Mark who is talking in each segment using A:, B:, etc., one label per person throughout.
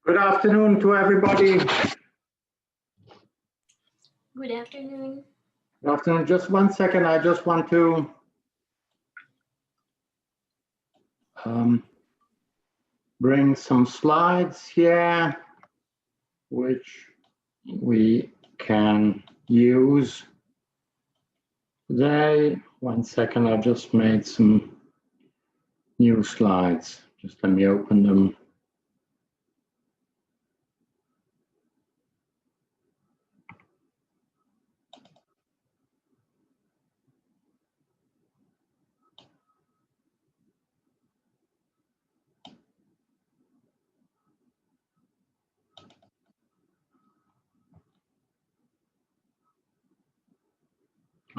A: Good afternoon to everybody.
B: Good afternoon.
A: Good afternoon. Just 1 second. I just want to bring some slides here, which we can use today. 1 second. I just made some new slides. Just let me open them.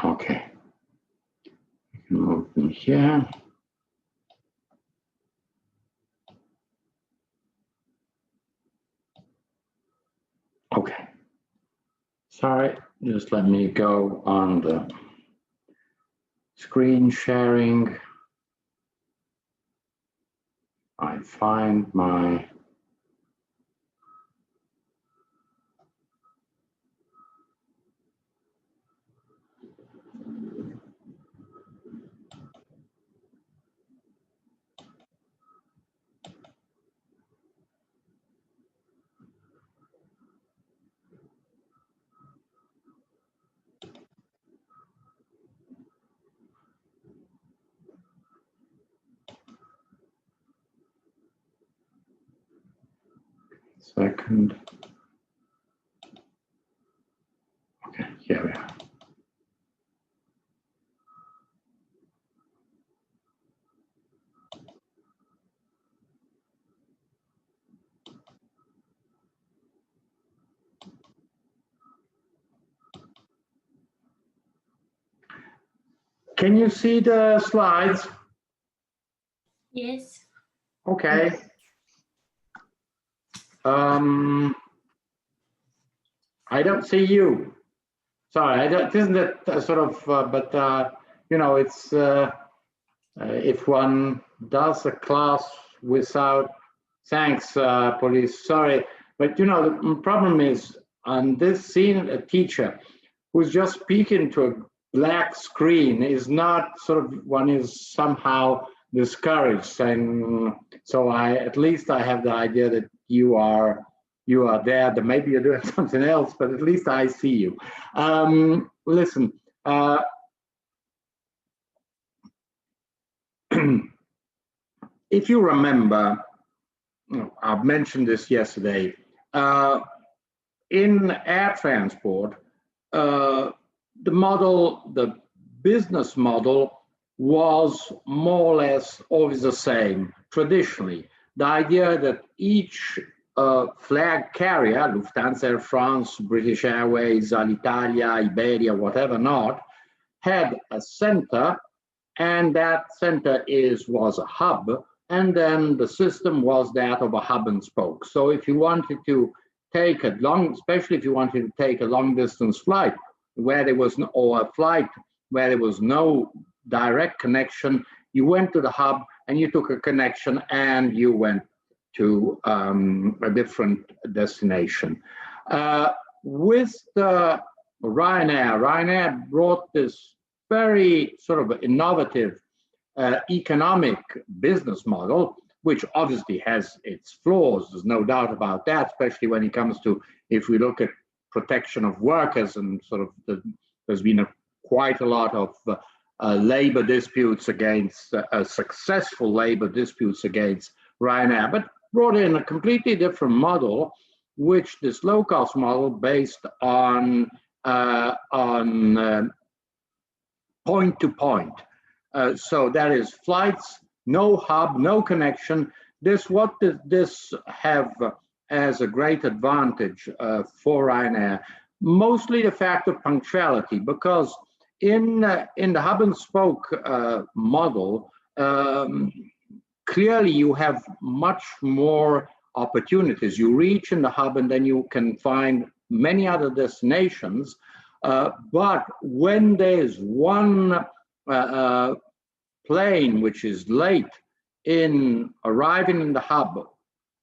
A: Okay, I can move them here. Okay, sorry, just let me go on the screen sharing. I find my second. Okay, here we are. Can you see the slides?
B: Yes.
A: Okay. I don't see you. Sorry, I don't, isn't it sort of, you know, it's, if one does a class without, thanks, police, sorry. But, you know, the problem is on this scene, a teacher who's just speaking to a black screen is not sort of, one is somehow discouraged. And so at least I have the idea that you are there, that maybe you're doing something else, but at least I see you. Listen, if you remember, I've mentioned this yesterday, in air transport, the business model was more or less always the same traditionally. The idea that each flag carrier, Lufthansa, Air France, British Airways, Alitalia, Iberia, whatever not, had a center, and that center was a hub, and then the system was that of a hub and spoke. So if you wanted to take a especially if you wanted to take a long distance flight where there was no, or a flight where there was no direct connection, you went to the hub and you took a connection and you went to a different destination. With the Ryanair brought this very sort of innovative economic business model, which obviously has its flaws, there's no doubt about that, especially when it comes to, if we look at protection of workers and sort of there's been quite a lot of labor disputes against, successful labor disputes against Ryanair, but brought in a completely different model, which this low-cost model based on point-to-point. So that is flights, no hub, no connection. What does this have as a great advantage for Ryanair? Mostly the fact of punctuality, because in the hub and spoke model, clearly you have much more opportunities. You reach in the hub and then you can find many other destinations. But when there's one plane which is late in arriving in the hub,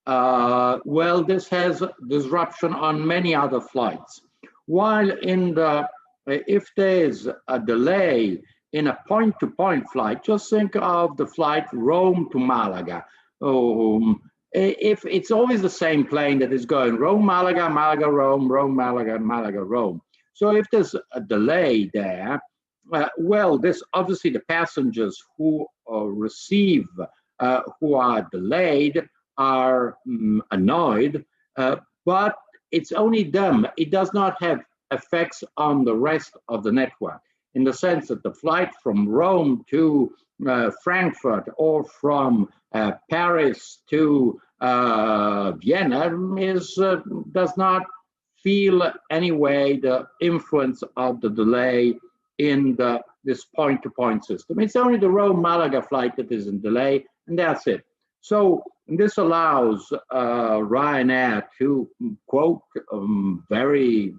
A: well, this has disruption on many other flights. While if there's a delay in a point-to-point flight, just think of the flight Rome to Malaga. If it's always the same plane that is going Rome, Malaga, Malaga, Rome, Rome, Malaga, Malaga, Rome. So if there's a delay there, well, this obviously the passengers who receive, who are delayed are annoyed, but it's only them. It does not have effects on the rest of the network, in the sense that the flight from Rome to Frankfurt or from Paris to Vienna does not feel anyway the influence of the delay in this point-to-point system. It's only the Rome-Malaga flight that is in delay, and that's it. So this allows Ryanair to quote very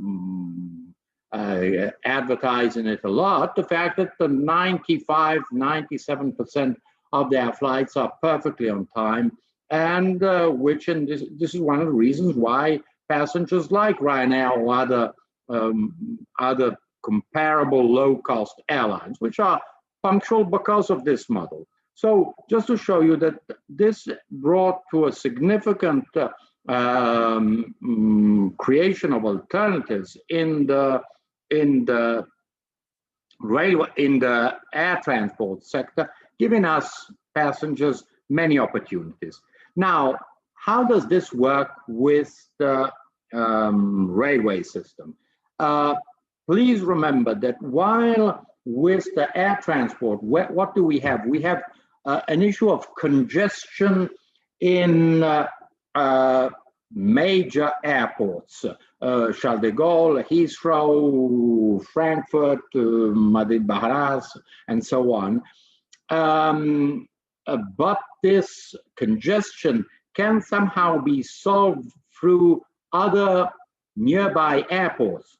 A: advertising it a lot, the fact that the 95, 97% of their flights are perfectly on time, and this is one of the reasons why passengers like Ryanair or other comparable low-cost airlines, which are punctual because of this model. So just to show you that this brought to a significant creation of alternatives in the railway, in the air transport sector, giving us passengers many opportunities. Now, how does this work with the railway system? Please remember that while with the air transport, what do we have? We have an issue of congestion in major airports, Charles de Gaulle, Heathrow, Frankfurt, Madrid-Barajas, and so on. But this congestion can somehow be solved through other nearby airports.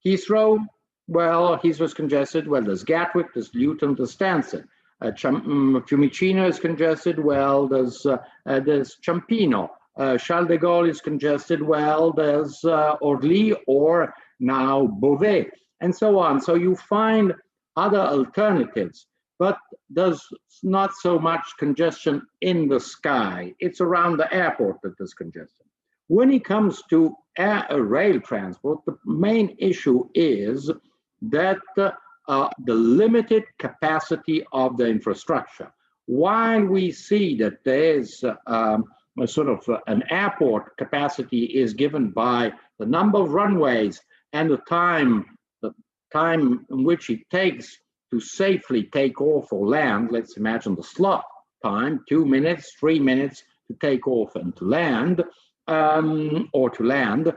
A: Heathrow, well, Heathrow's congested. Well, there's Gatwick, there's Luton, there's Stansted. Fiumicino is congested. Well, there's Ciampino. Charles de Gaulle is congested. Well, there's Orly or now Beauvais, and so on. So you find other alternatives, but there's not so much congestion in the sky. It's around the airport that there's congestion. When it comes to rail transport, the main issue is that the limited capacity of the infrastructure. While we see that there's a sort of an airport capacity is given by the number of runways and the time in which it takes to safely take off or land. Let's imagine the slot time, 2 minutes, 3 minutes to take off and to land, or to land.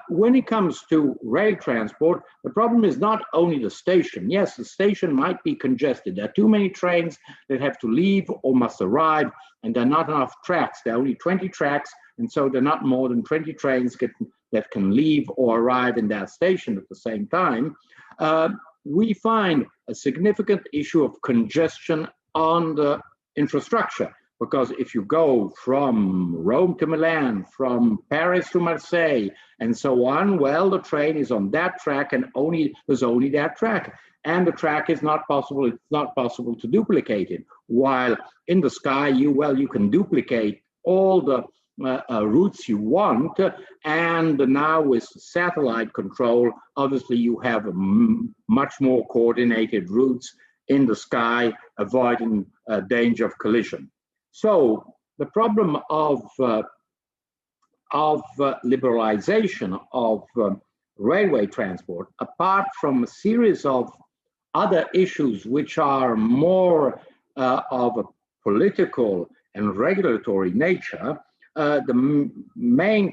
A: When it comes to rail transport, the problem is not only the station. Yes, the station might be congested. There are too many trains that have to leave or must arrive, and there are not enough tracks. There are only 20 tracks, and so there are not more than 20 trains that can leave or arrive in that station at the same time. We find a significant issue of congestion on the infrastructure. Because if you go from Rome to Milan, from Paris to Marseille, and so on, well, the train is on that track, and there's only that track, and the track is not possible. It's not possible to duplicate it. While in the sky, you can duplicate all the routes you want, and now with satellite control, obviously you have much more coordinated routes in the sky, avoiding danger of collision. So the problem of liberalization of railway transport, apart from a series of other issues which are more of a political and regulatory nature, the main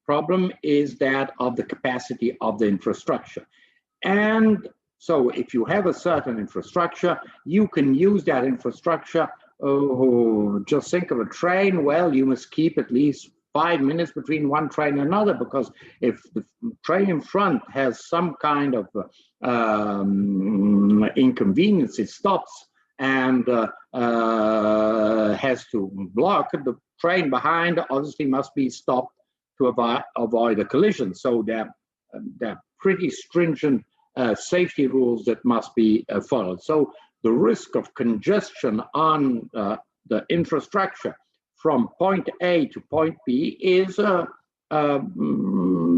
A: problem is that of the capacity of the infrastructure. And so if you have a certain infrastructure, you can use that infrastructure. Just think of a train. Well, you must keep at least 5 minutes between one train and another, because if the train in front has some kind of inconvenience, it stops and has to block, the train behind obviously must be stopped to avoid a collision. So there are pretty stringent safety rules that must be followed. So the risk of congestion on the infrastructure from point A to point B is a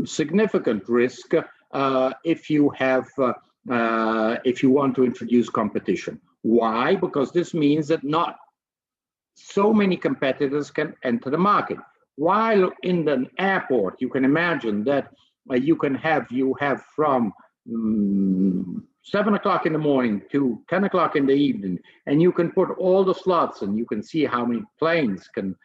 A: significant risk if you want to introduce competition. Why? Because this means that not so many competitors can enter the market. While in an airport, you can imagine that you have from 7 o'clock in the morning to 10 o'clock in the evening, and you can put all the slots and you can see how many planes can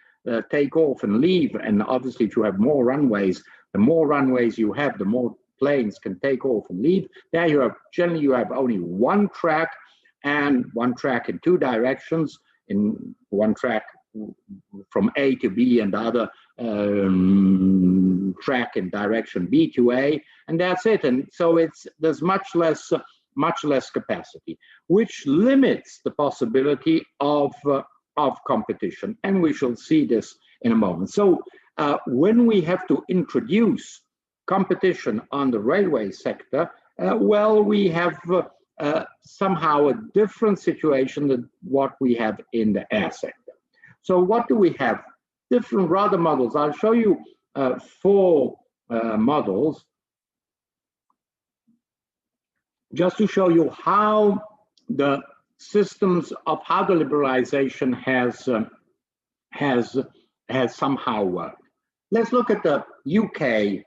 A: take off and leave. And obviously, if you have more runways, the more runways you have, the more planes can take off and leave. There you have, generally you have only one track, and one track in two directions, in one track from A to B and the other track in direction B to A, and that's it. And so there's much less capacity, which limits the possibility of competition, and we shall see this in a moment. So when we have to introduce competition on the railway sector, well, we have somehow a different situation than what we have in the air sector. So what do we have? Different rudder models. I'll show you 4 models just to show you how the systems of how the liberalization has somehow worked. Let's look at the UK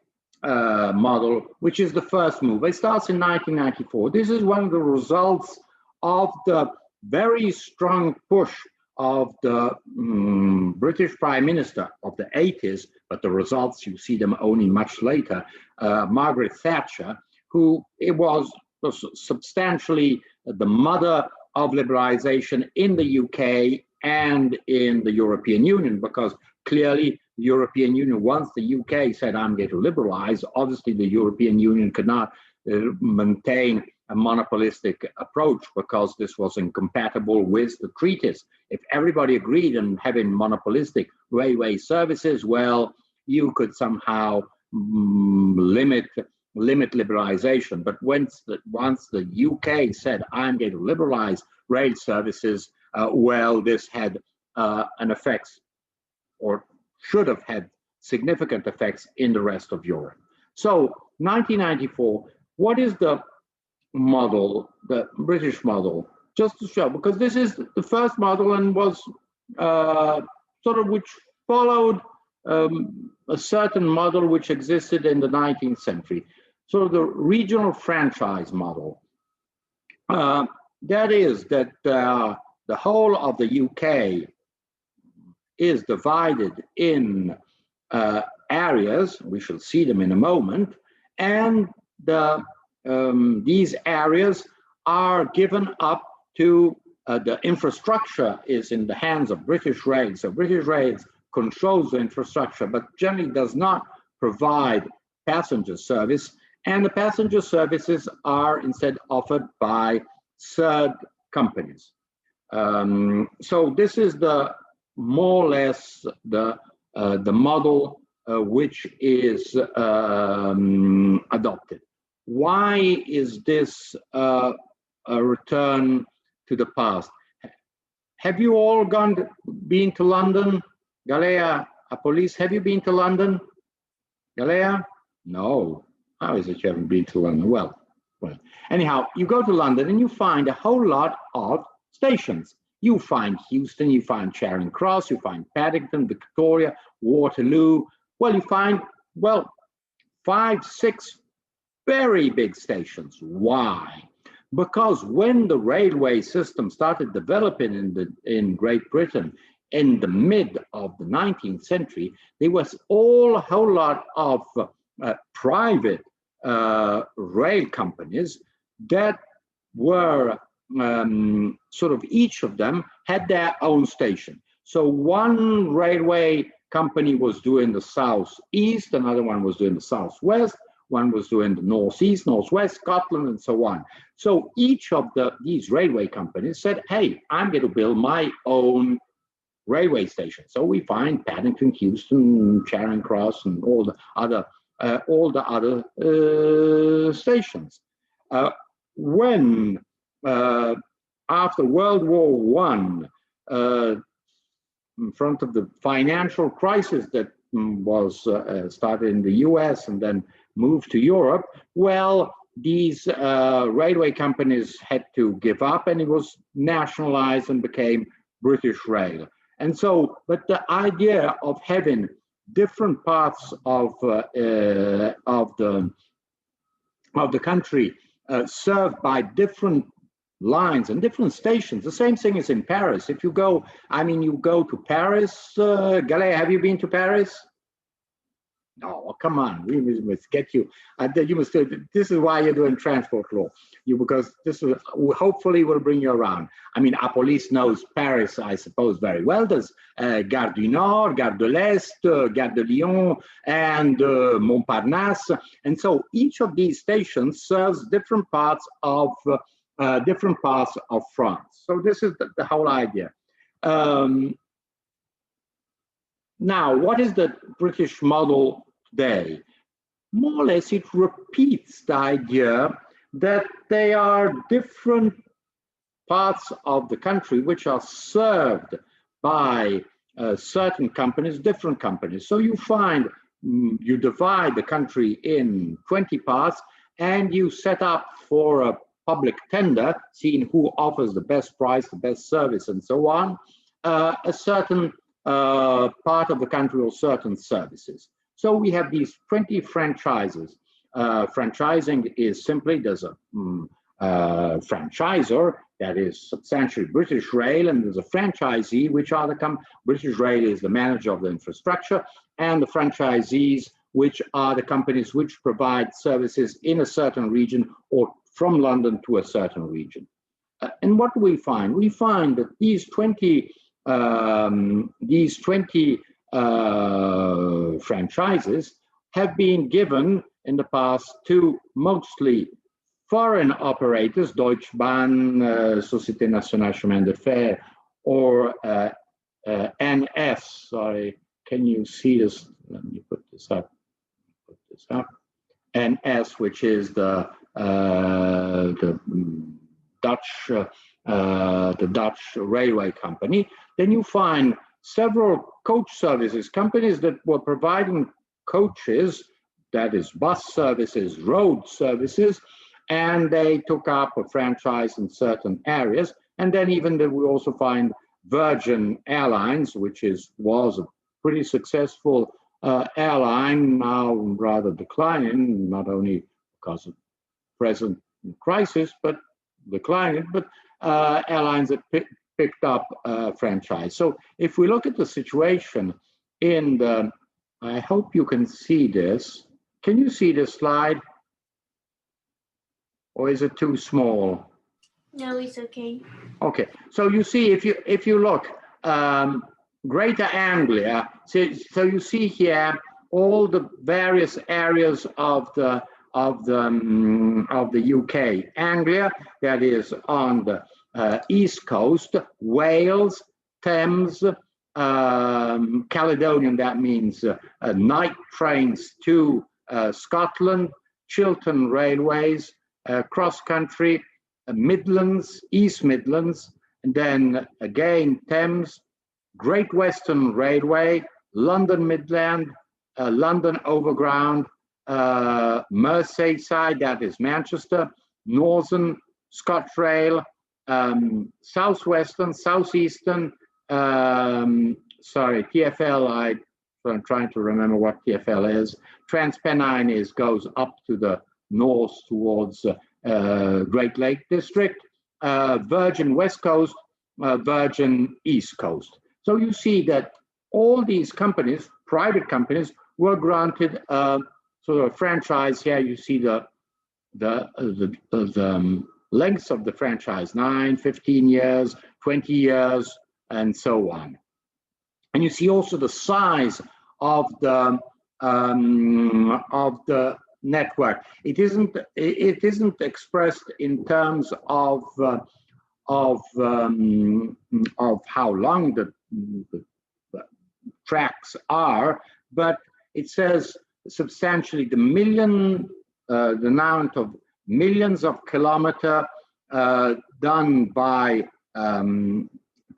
A: model, which is the first move. It starts in 1994. This is one of the results of the very strong push of the British Prime Minister of the 80s, but the results, you see them only much later, Margaret Thatcher, who was substantially the mother of liberalization in the UK and in the European Union, because clearly the European Union, once the UK said, I'm going to liberalize, obviously the European Union could not maintain a monopolistic approach, because this was incompatible with the treaties. If everybody agreed on having monopolistic railway services, well, you could somehow limit liberalization. But once the UK said, I'm going to liberalize rail services, well, this had an effect, or should have had significant effects in the rest of Europe. So 1994, what is the model, the British model? Just to show, because this is the first model and was sort of which followed a certain model which existed in the 19th century. So the regional franchise model. That is that the whole of the UK is divided in areas, we shall see them in a moment, and these areas are given up to the infrastructure is in the hands of British Rail. So British Rail controls the infrastructure, but generally does not provide passenger service, and the passenger services are instead offered by third companies. So this is the more or less the model which is adopted. Why is this a return to the past? Have you all been to London? Galea, police, have you been to London? Galea? No. How is it you haven't been to London? Well, anyhow, you go to London and you find a whole lot of stations. You find Euston, you find Charing Cross, you find Paddington, Victoria, Waterloo. Well, you find, 5, 6 very big stations. Why? Because when the railway system started developing in Great Britain in the mid of the 19th century, there was a whole lot of private rail companies that were sort of, each of them had their own station. So one railway company was doing the southeast, another one was doing the southwest, one was doing the northeast, northwest, Scotland, and so on. So each of these railway companies said, hey, I'm going to build my own railway stations. So we find Paddington, Houston, Charing Cross, and all the other stations. When after World War I, in front of the financial crisis that was started in the US and then moved to Europe, well, these railway companies had to give up, and it was nationalized and became British Rail. And so, but the idea of having different parts of the country served by different lines and different stations. The same thing is in Paris. If you go, I mean, you go to Paris, Galais, have you been to Paris? No, come on, we must get you. You must. This is why you're doing transport law. Because this will hopefully will bring you around. I mean, our police knows Paris, I suppose, very well. There's Gare du Nord, Gare de l'Est, Gare de Lyon, and Montparnasse. And so each of these stations serves different parts of France. So this is the whole idea. Now, what is the British model today? More or less, it repeats the idea that there are different parts of the country which are served by certain companies, different companies. So you find, you divide the country in 20 parts, and you set up for a public tender, seeing who offers the best price, the best service, and so on, a certain part of the country or certain services. So we have these 20 franchises. Franchising is simply, there's a franchisor, that is substantially British Rail, and there's a franchisee, which are British Rail is the manager of the infrastructure, and the franchisees, which are the companies which provide services in a certain region or from London to a certain region. And what do we find? We find that these 20 franchises have been given in the past to mostly foreign operators, Deutsche Bahn, Société Nationale Chemin de Fer, or NS. Sorry, can you see this? Let me put this up. NS, which is the Dutch railway company. Then you find several coach services, companies that were providing coaches, that is bus services, road services, and they took up a franchise in certain areas. And then even we also find Virgin Airlines, which was a pretty successful airline, now rather declining, not only because of present crisis, but declining, but airlines that picked up franchise. So if we look at the situation in the, I hope you can see this. Can you see this slide? Or is it too small?
B: No, it's okay.
A: Okay, so you see, if you look, Greater Anglia, so you see here all the various areas of the UK. Anglia, that is on the east coast, Wales, Thames, Caledonian, that means night trains to Scotland, Chiltern Railways, cross country, Midlands, East Midlands, and then again Thames, Great Western Railway, London Midland, London Overground, Merseyside, that is Manchester, Northern, ScotRail, Southwestern, Southeastern, sorry, TfL, I'm trying to remember what TfL is. Transpennine goes up to the north towards Great Lake District, Virgin West Coast, Virgin East Coast. So you see that all these companies, private companies, were granted sort of a franchise. Here you see the lengths of the franchise, 9, 15 years, 20 years, and so on. And you see also the size of the network. It isn't expressed in terms of how long the tracks are, but it says substantially the amount of millions of kilometers done by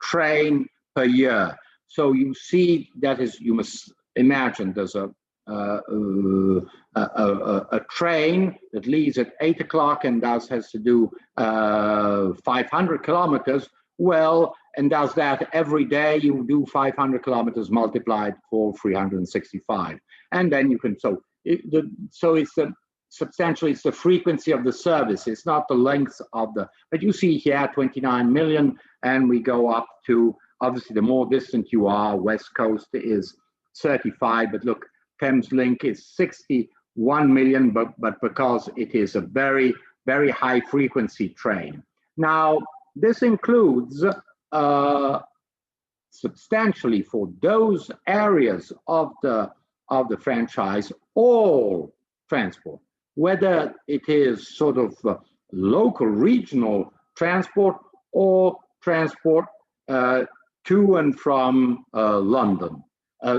A: train per year. So you see that is, you must imagine there's a train that leaves at 8 o'clock and thus has to do 500 kilometers. Well, and does that every day. You do 500 kilometers multiplied for 365, and then you can. So it's substantially it's the frequency of the service. It's not the length of the. But you see here 29 million, and we go up to, obviously the more distant you are. West Coast is 35, but look, Thames Link is 61 million, but because it is a very, very high frequency train. Now, this includes substantially for those areas of the franchise, all transport, whether it is sort of local, regional transport or transport to and from London.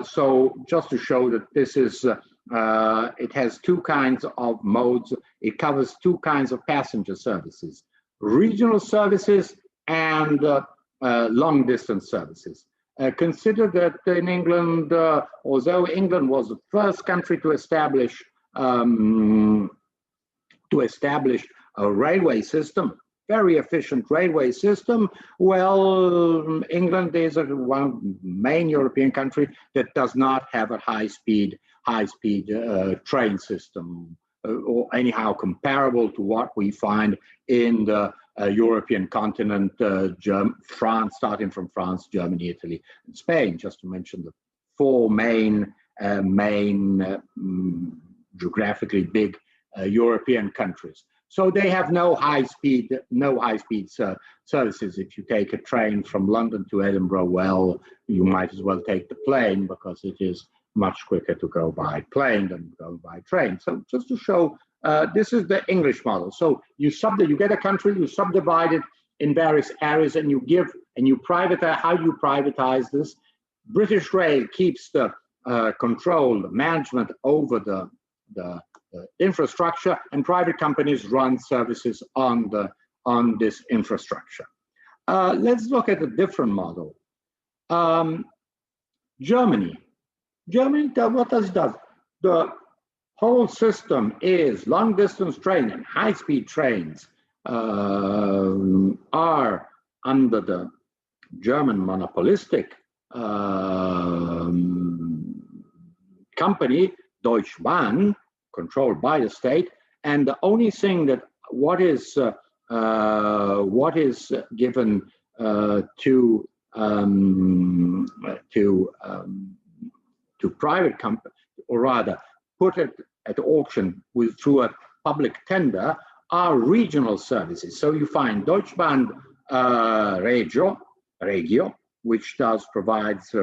A: So just to show that this is, it has two kinds of modes. It covers two kinds of passenger services, regional services and long distance services. Consider that in England, although England was the first country to establish a railway system, very efficient railway system, well, England is one main European country that does not have a high-speed train system, or anyhow comparable to what we find in the European continent, France, starting from France, Germany, Italy, and Spain, just to mention the four main geographically big European countries. So they have no high-speed services. If you take a train from London to Edinburgh, well, you might as well take the plane because it is much quicker to go by plane than go by train. So just to show, this is the English model. So you get a country, you subdivide it in various areas, and you privatize. How do you privatize this? British Rail keeps the control, the management over the infrastructure, and private companies run services on this infrastructure. Let's look at a different model. Germany, what does it do? The whole system is long distance train and high speed trains are under the German monopolistic company Deutsche Bahn, controlled by the state, and the only thing that what is given to private company, or rather put it at auction through a public tender, are regional services. So you find Deutsche Bahn Regio, which provides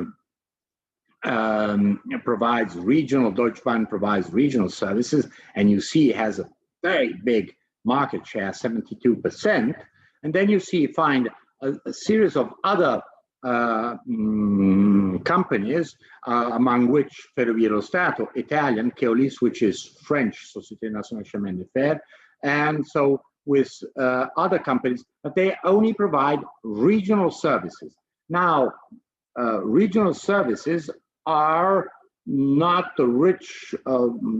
A: regional. Deutsche Bahn provides regional services, and you see it has a very big market share, 72%. And then you find a series of other companies, among which Ferrovie dello Stato, Italian, Keolis, which is French, Société Nationale Chemin de Fer, and so with other companies, but they only provide regional services. Now, regional services are not the rich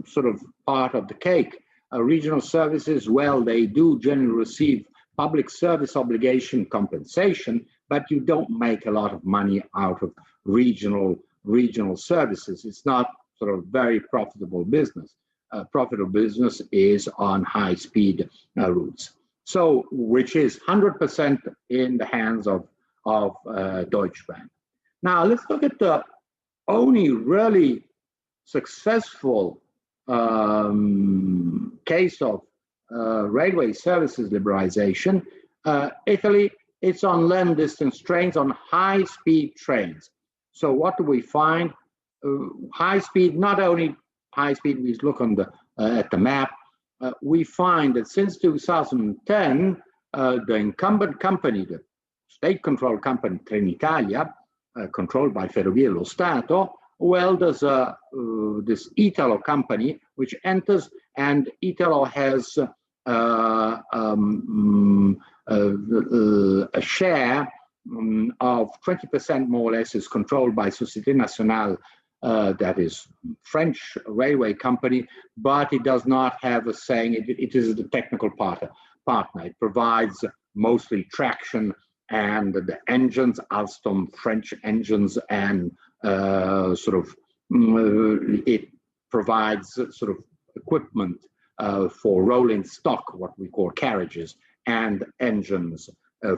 A: sort of part of the cake. Regional services, well, they do generally receive public service obligation compensation, but you don't make a lot of money out of regional services. It's not sort of very profitable business. Profitable business is on high-speed routes. So, which is 100% in the hands of Deutsche Bahn. Now, let's look at the only really successful case of railway services liberalization. Italy, it's on long distance trains, on high-speed trains. So what do we find? High speed, not only high speed, we look on at the map, we find that since 2010, the incumbent company, the state-controlled company, Trenitalia, controlled by Ferrovie dello Stato, well, there's this Italo company which enters, and Italo has a share of 20% more or less is controlled by Société Nationale, that is French railway company, but it does not have a saying. It is the technical partner. It provides mostly traction and the engines, Alstom French engines, and it provides sort of equipment for rolling stock, what we call carriages, and engines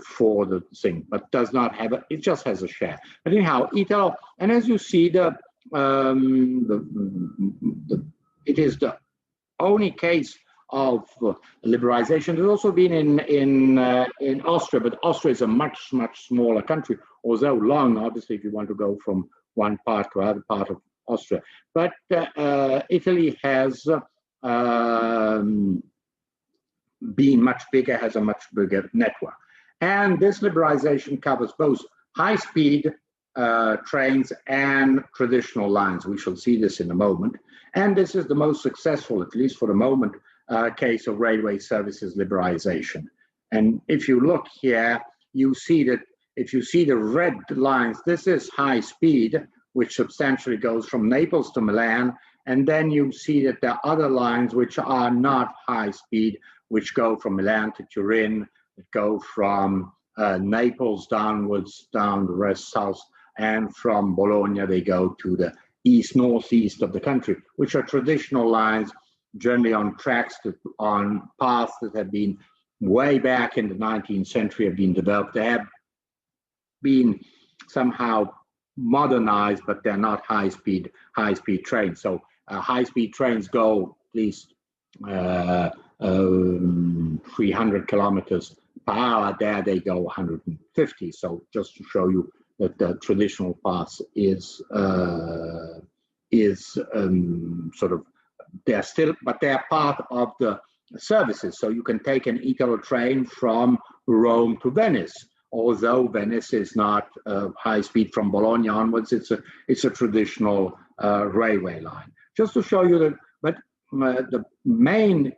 A: for the thing, but does not have it just has a share. But anyhow, Italo, and as you see, it is the only case of liberalization. There's also been in Austria, but Austria is a much smaller country, although long, obviously, if you want to go from one part to another part of Austria. But Italy has been much bigger, has a much bigger network. And this liberalization covers both high-speed trains and traditional lines. We shall see this in a moment. And this is the most successful, at least for the moment, case of railway services liberalization. And if you look here, you see that if you see the red lines, this is high speed, which substantially goes from Naples to Milan. And then you see that there are other lines which are not high speed, which go from Milan to Turin, that go from Naples downwards, down the rest south, and from Bologna, they go to the east, northeast of the country, which are traditional lines, generally on tracks, on paths that have been way back in the 19th century, have been developed. They have been somehow modernized, but they're not high-speed trains. So high-speed trains go at least 300 kilometers per hour. There they go 150. So just to show you that the traditional path is sort of, they're still, but they're part of the services. So you can take an Italo train from Rome to Venice, although Venice is not high speed from Bologna onwards. It's a traditional railway line. Just to show you that, but the main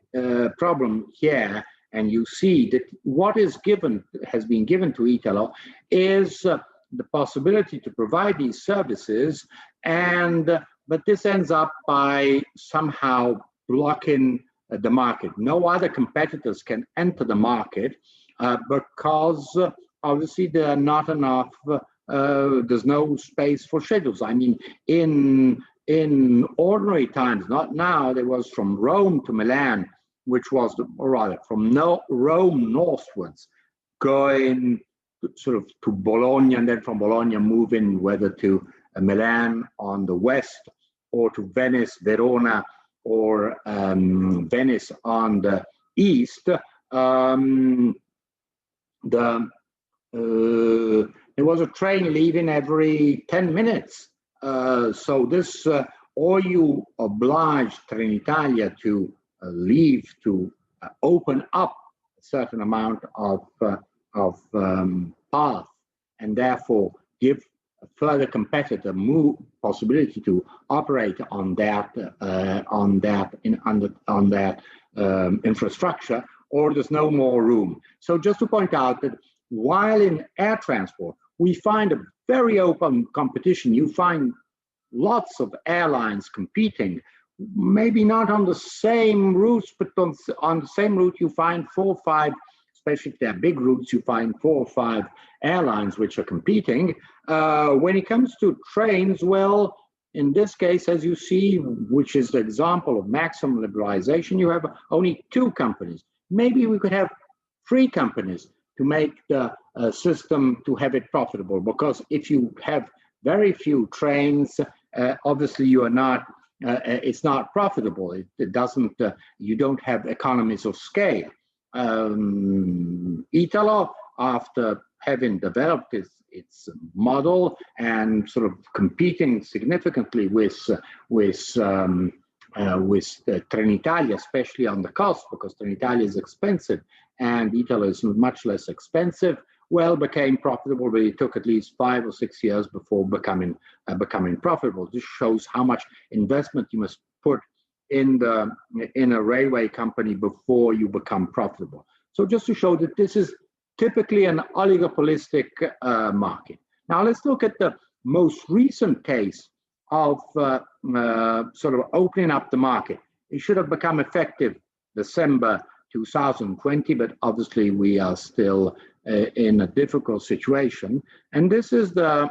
A: problem here, and you see that what is given, has been given to Italo, is the possibility to provide these services, and but this ends up by somehow blocking the market. No other competitors can enter the market because obviously there are not enough, there's no space for schedules. I mean, in ordinary times, not now, there was from Rome to Milan, which was, or rather from Rome northwards, going sort of to Bologna, and then from Bologna moving whether to Milan on the west, or to Venice, Verona, or Venice on the east. There was a train leaving every 10 minutes. So this, or you oblige Trenitalia to leave, to open up a certain amount of path, and therefore give a further competitor possibility to operate on that infrastructure, or there's no more room. So just to point out that while in air transport we find a very open competition, you find lots of airlines competing, maybe not on the same routes, but on the same route you find 4 or 5, especially if they're big routes, you find 4 or 5 airlines which are competing. When it comes to trains, well, in this case, as you see, which is the example of maximum liberalization, you have only 2 companies. Maybe we could have 3 companies to make the system, to have it profitable, because if you have very few trains, obviously you are not, it's not profitable. It doesn't, you don't have economies of scale. Italo, after having developed its model and sort of competing significantly with Trenitalia, especially on the cost, because Trenitalia is expensive and Italo is much less expensive. well, became profitable, but it took at least 5 or 6 years before becoming profitable. This shows how much investment you must put in a railway company before you become profitable. So just to show that this is typically an oligopolistic market. Now let's look at the most recent case of sort of opening up the market. It should have become effective December 2020, but obviously we are still in a difficult situation. And this is the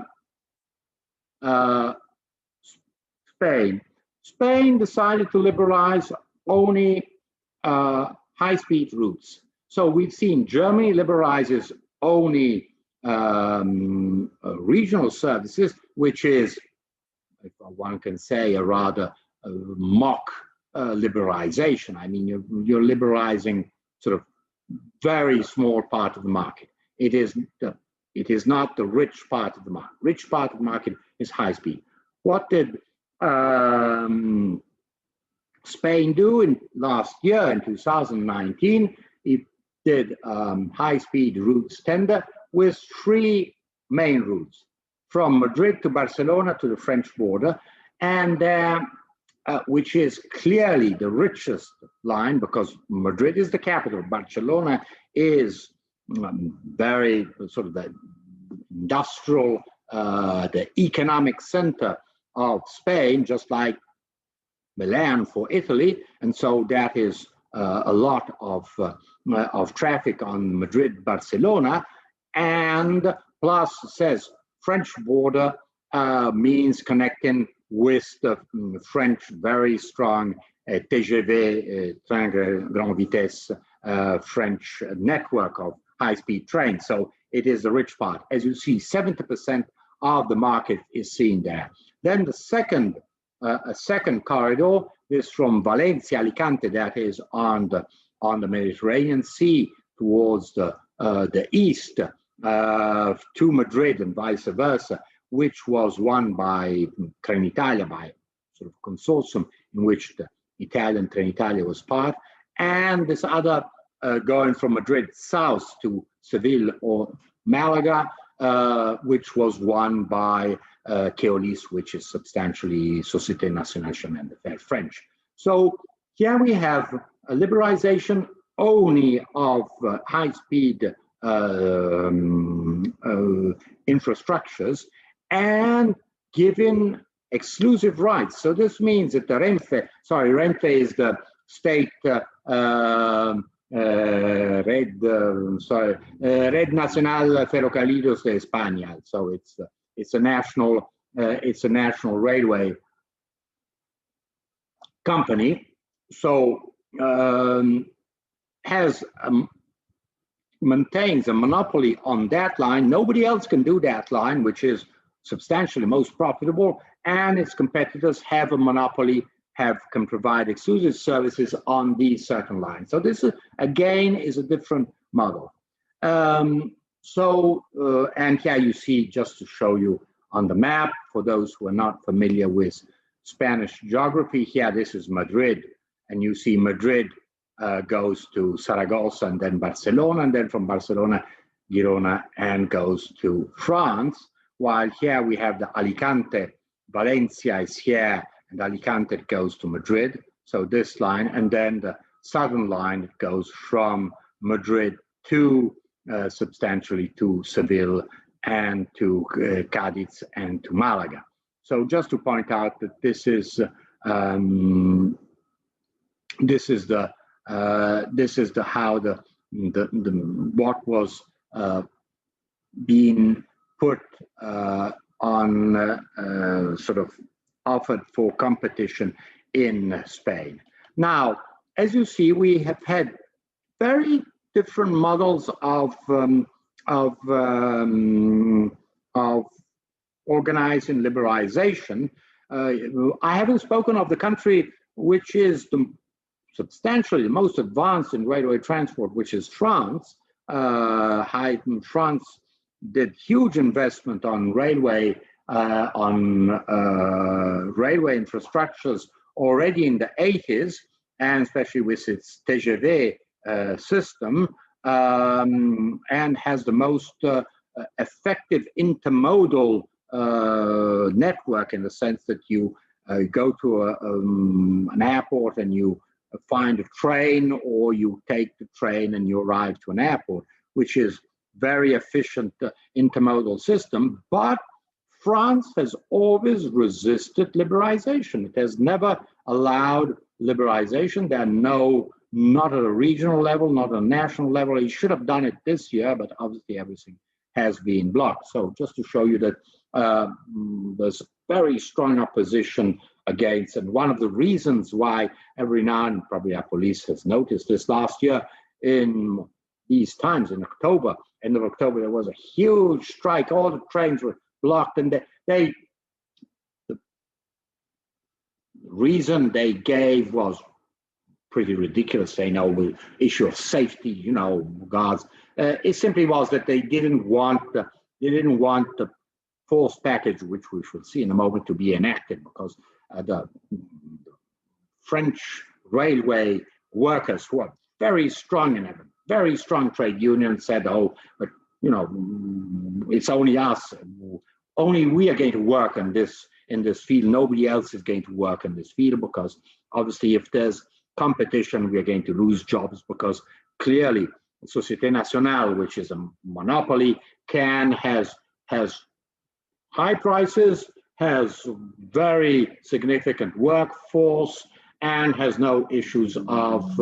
A: Spain. Spain decided to liberalize only high-speed routes. So we've seen Germany liberalizes only regional services, which is, if one can say, a rather mock liberalization. I mean, you're liberalizing sort of very small part of the market. It is not the rich part of the market. Rich part of the market is high speed. What did Spain do in last year, in 2019? It did high-speed routes tender with 3 main routes, from Madrid to Barcelona to the French border, and which is clearly the richest line, because Madrid is the capital. Barcelona is very sort of the industrial, the economic center of Spain, just like Milan for Italy, and so that is a lot of traffic on Madrid-Barcelona, and plus says French border means connecting with the French very strong TGV, train grande vitesse, French network of high-speed trains. So it is the rich part. As you see, 70% of the market is seen there. Then the second corridor is from Valencia, Alicante, that is on the Mediterranean Sea towards the east to Madrid and vice versa, which was won by Trenitalia, by sort of consortium in which the Italian Trenitalia was part, and this other going from Madrid south to Seville or Malaga, which was won by Keolis, which is substantially Société Nationale Chemin de Fer, French. So here we have a liberalization only of high-speed infrastructures and giving exclusive rights. So this means that the Renfe is the state Red Nacional Ferrocarriles de España. So it's a national railway company. So maintains a monopoly on that line. Nobody else can do that line, which is substantially most profitable, and its competitors have a monopoly, can provide exclusive services on these certain lines. So this is, again, is a different model. And here you see, just to show you on the map, for those who are not familiar with Spanish geography, here this is Madrid, and you see Madrid goes to Zaragoza and then Barcelona, and then from Barcelona, Girona, and goes to France, while here we have the Alicante, Valencia is here, and Alicante goes to Madrid, so this line, and then the southern line goes from Madrid to substantially to Seville and to Cadiz and to Malaga. So just to point out that this is how what was being put on sort of offered for competition in Spain. Now, as you see, we have had very different models of organizing liberalization. I haven't spoken of the country which is substantially the most advanced in railway transport, which is France. France did huge investment on railway infrastructures already in the 80s, and especially with its TGV system. and has the most effective intermodal network, in the sense that you go to an airport and you find a train, or you take the train and you arrive to an airport, which is very efficient intermodal system. But France has always resisted liberalization. It has never allowed liberalization. There are not at a regional level, not at a national level. It should have done it this year, but obviously everything has been blocked. So just to show you that there's very strong opposition against, and one of the reasons why every now and probably our police has noticed this last year in these times, in October, end of October, there was a huge strike. All the trains were blocked, and the reason they gave was pretty ridiculous, saying, "Oh, with issue of safety, guards." It simply was that they didn't want the forced package, which we should see in a moment, to be enacted, because the French railway workers, who are very strong and have a very strong trade union, said, "Oh, but it's only us. Only we are going to work in this field. Nobody else is going to work in this field, because obviously, if there's competition, we are going to lose jobs, because clearly, Société Nationale, which is a monopoly, has high prices, has very significant workforce, and has no issues of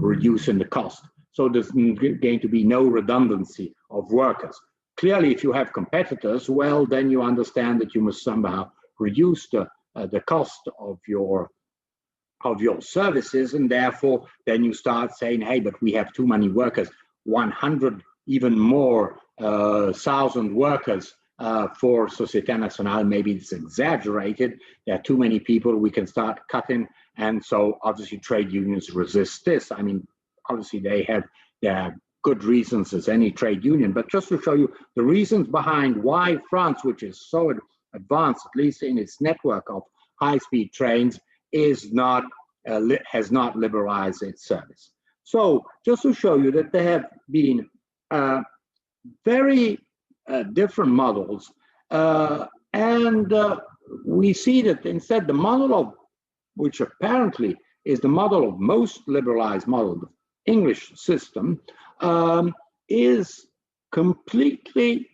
A: reducing the cost. So there's going to be no redundancy of workers. Clearly, if you have competitors, well, then you understand that you must somehow reduce the cost of your services, and therefore then you start saying, hey, but we have too many workers, 100 even more thousand workers for Société Nationale. Maybe it's exaggerated. There are too many people. We can start cutting, and so obviously trade unions resist this. I mean, obviously they have their good reasons as any trade union, but just to show you the reasons behind why France, which is so advanced, at least in its network of high-speed trains, has not liberalized its service. So just to show you that there have been very different models, and we see that instead the model of, which apparently is the model of most liberalized model, the English system, is completely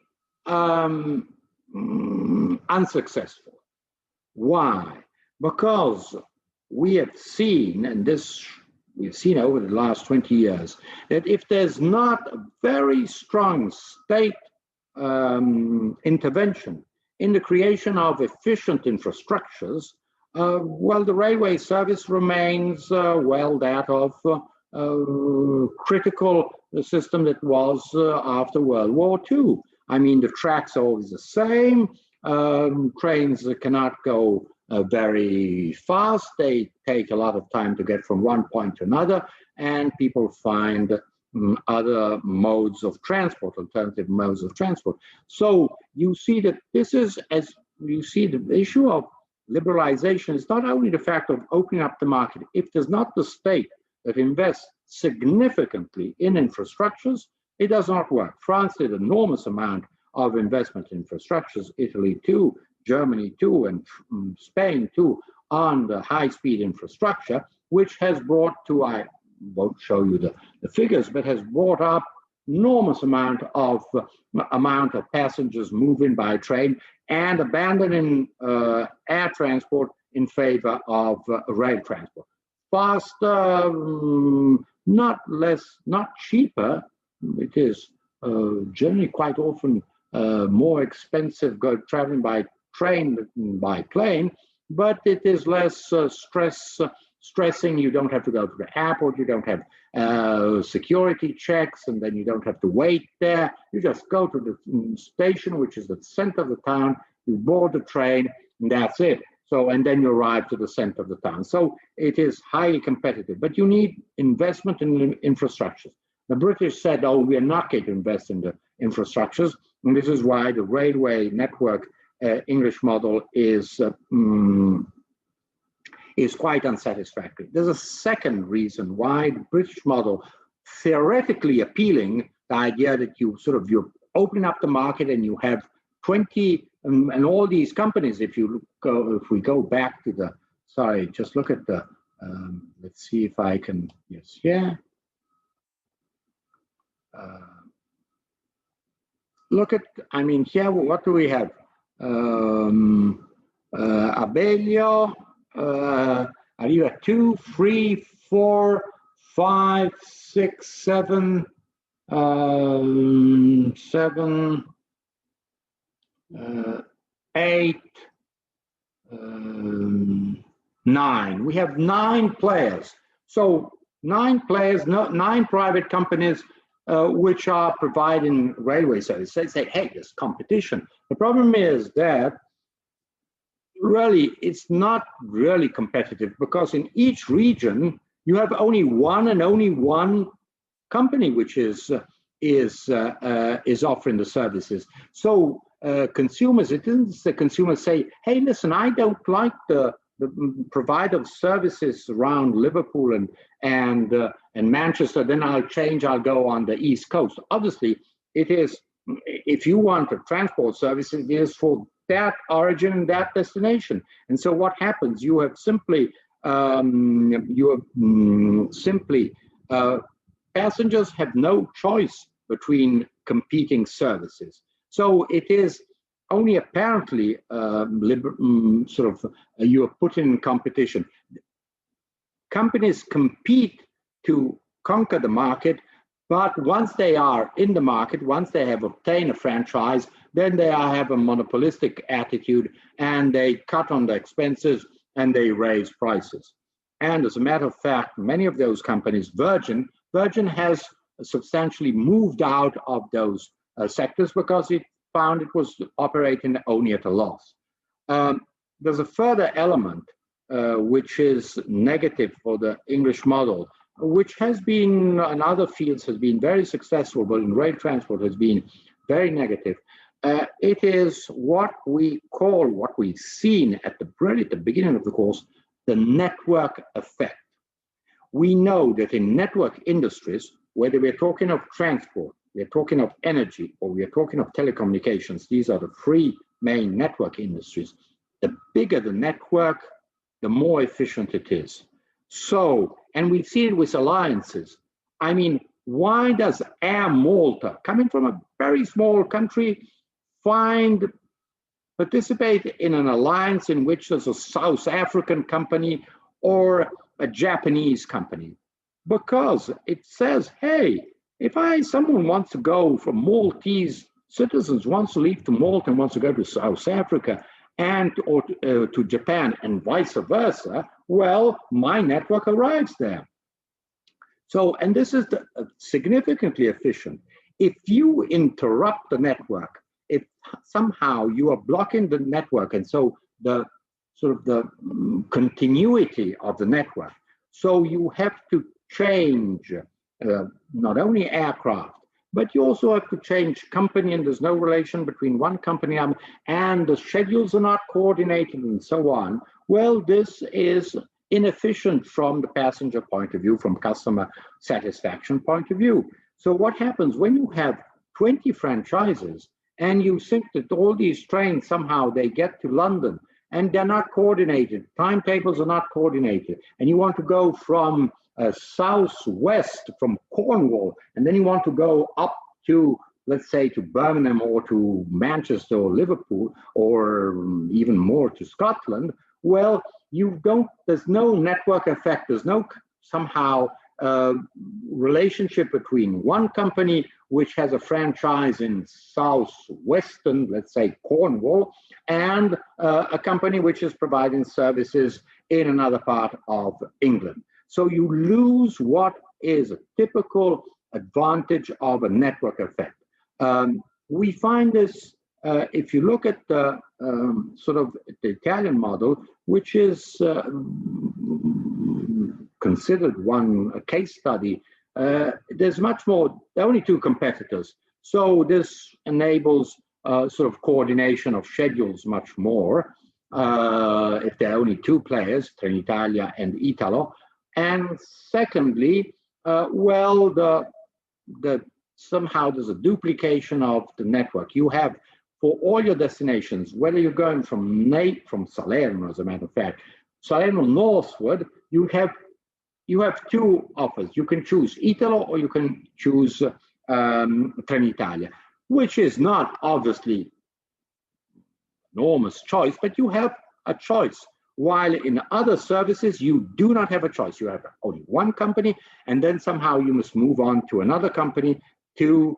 A: unsuccessful. Why? Because we have seen, and this we've seen over the last 20 years, that if there's not a very strong state intervention in the creation of efficient infrastructures, well, the railway service remains, that of critical system that was after World War II. I mean, the tracks are always the same. Trains cannot go very fast. They take a lot of time to get from one point to another, and people find other modes of transport, alternative modes of transport. So you see that this is, as you see, the issue of liberalization is not only the fact of opening up the market. If there's not the state that invests significantly in infrastructures, it does not work. France did an enormous amount of investment in infrastructures, Italy too, Germany too, and Spain too, on the high-speed infrastructure, which has brought to, I won't show you the figures, but has brought up enormous amount of passengers moving by train and abandoning air transport in favor of rail transport. Faster, not cheaper. It is generally quite often more expensive traveling by train than by plane, but it is less stressing. You don't have to go to the airport. You don't have security checks, and then you don't have to wait there. You just go to the station, which is the center of the town. You board the train, and that's it. So, and then you arrive to the center of the town. So it is highly competitive, but you need investment in infrastructures. The British said, oh, we are not going to invest in the infrastructures. And this is why the railway network English model is quite unsatisfactory. There's a second reason why the British model theoretically appealing, the idea that you open up the market and you have 20 and all these companies. If we go back to the, sorry, just look at the, let's see if I can, yes, yeah. Look at, I mean, here, what do we have? Abellio, Arriva 2, 3, 4, 5, 6, 7, 7, 8, 9. We have 9 players. So 9 players, 9 private companies which are providing railway service. They say, hey, there's competition. The problem is that really it's not really competitive, because in each region you have only one company which is offering the services. So consumers, it isn't the consumers say, hey, listen, I don't like the provider of services around Liverpool and Manchester, then I'll go on the East Coast. Obviously, it is, if you want a transport service, it is for that origin and that destination. And so what happens? You have simply, passengers have no choice between competing services. So it is only apparently you are put in competition. Companies compete to conquer the market, but once they are in the market, once they have obtained a franchise, then they have a monopolistic attitude and they cut on the expenses and they raise prices. And as a matter of fact, many of those companies, Virgin has substantially moved out of those sectors because it found it was operating only at a loss. There's a further element which is negative for the English model, which has been in other fields has been very successful, but in rail transport has been very negative. It is what we call, what we've seen at the beginning of the course, the network effect. We know that in network industries, whether we're talking of transport, we're talking of energy, or we're talking of telecommunications, these are the 3 main network industries. The bigger the network, the more efficient it is. So, and we've seen it with alliances. I mean, why does Air Malta, coming from a very small country, participate in an alliance in which there's a South African company or a Japanese company? Because it says, hey, if someone wants to go from Maltese citizens, wants to leave to Malta and wants to go to South Africa or to Japan and vice versa, well, my network arrives there. So, and this is significantly efficient. If you interrupt the network, if somehow you are blocking the network, and so the continuity of the network, so you have to change not only aircraft, but you also have to change company, and there's no relation between one company and the schedules are not coordinated and so on. Well, this is inefficient from the passenger point of view, from customer satisfaction point of view. So what happens when you have 20 franchises and you think that all these trains somehow they get to London and they're not coordinated, timetables are not coordinated, and you want to go from southwest from Cornwall, and then you want to go up to, let's say, to Birmingham or to Manchester or Liverpool, or even more to Scotland, well, there's no network effect, there's no somehow relationship between one company which has a franchise in southwestern, let's say, Cornwall, and a company which is providing services in another part of England. So you lose what is a typical advantage of a network effect. We find this, if you look at the the Italian model, which is considered a case study, there's much more, there are only 2 competitors. So this enables coordination of schedules much more if there are only 2 players, Trenitalia and Italo. And secondly, Well, somehow there's a duplication of the network. You have for all your destinations, whether you're going from Salerno, as a matter of fact, Salerno northward, you have two offers. You can choose Italo or you can choose Trenitalia, which is not obviously enormous choice, but you have a choice. While in other services, you do not have a choice. You have only one company, and then somehow you must move on to another company to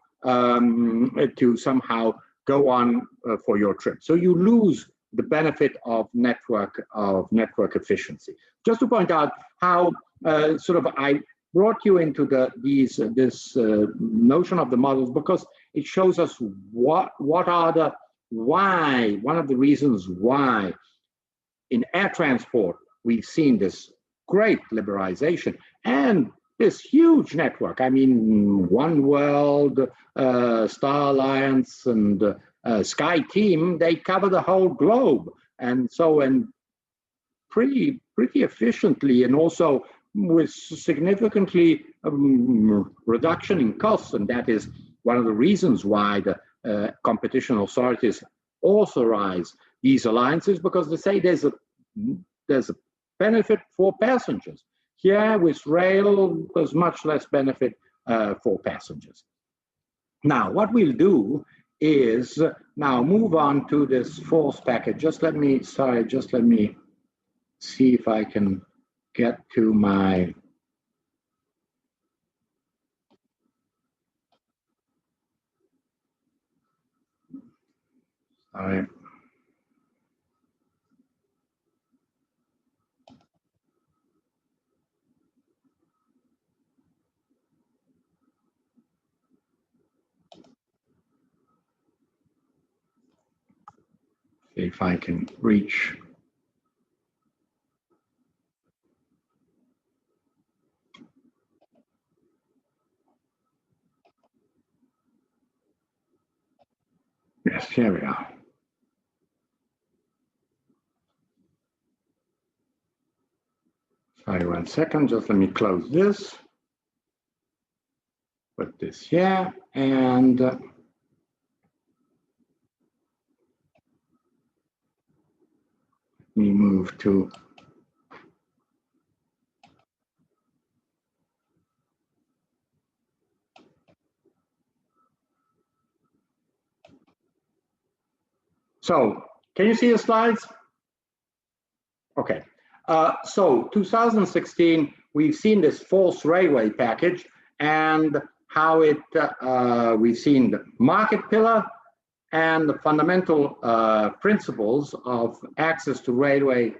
A: somehow go on for your trip. So you lose the benefit of network efficiency. Just to point out how I brought you into this notion of the models, because it shows us one of the reasons why in air transport we've seen this great liberalization and this huge network. I mean, One World, Star Alliance, and Sky Team, they cover the whole globe, and pretty efficiently, and also with significantly reduction in costs. And that is one of the reasons why the competition authorities authorize these alliances, because they say there's a benefit for passengers. Here with rail, there's much less benefit for passengers. Now, what we'll do is now move on to this fourth package. Just let me see if I can get to my sorry. See if I can reach. Yes, here we are. Sorry, 1 second, just let me close this. Put this here, and let me move to so can you see the slides? Okay. So 2016, we've seen this fourth railway package and how we've seen the market pillar and the fundamental principles of access to railway,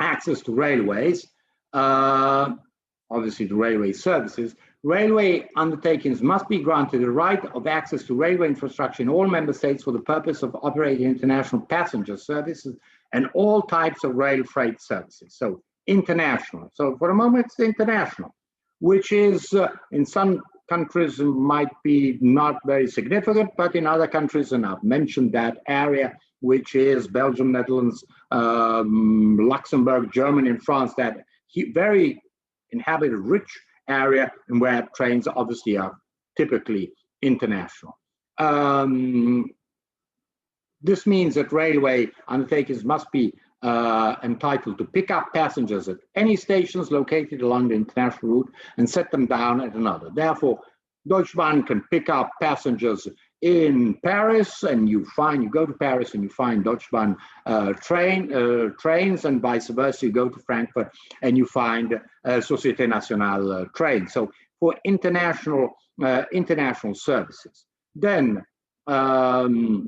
A: access to railways, obviously the railway services. Railway undertakings must be granted the right of access to railway infrastructure in all member states for the purpose of operating international passenger services and all types of rail freight services. So international. So for the moment, it's international, which is in some countries might be not very significant, but in other countries, and I've mentioned that area, which is Belgium, Netherlands, Luxembourg, Germany, and France, that very inhabited, rich area, and where trains obviously are typically international. This means that railway undertakings must be entitled to pick up passengers at any stations located along the international route and set them down at another. Therefore, Deutsche Bahn can pick up passengers in Paris, and you go to Paris and you find Deutsche Bahn trains, and vice versa. You go to Frankfurt and you find Société Nationale trains. So for international services, then the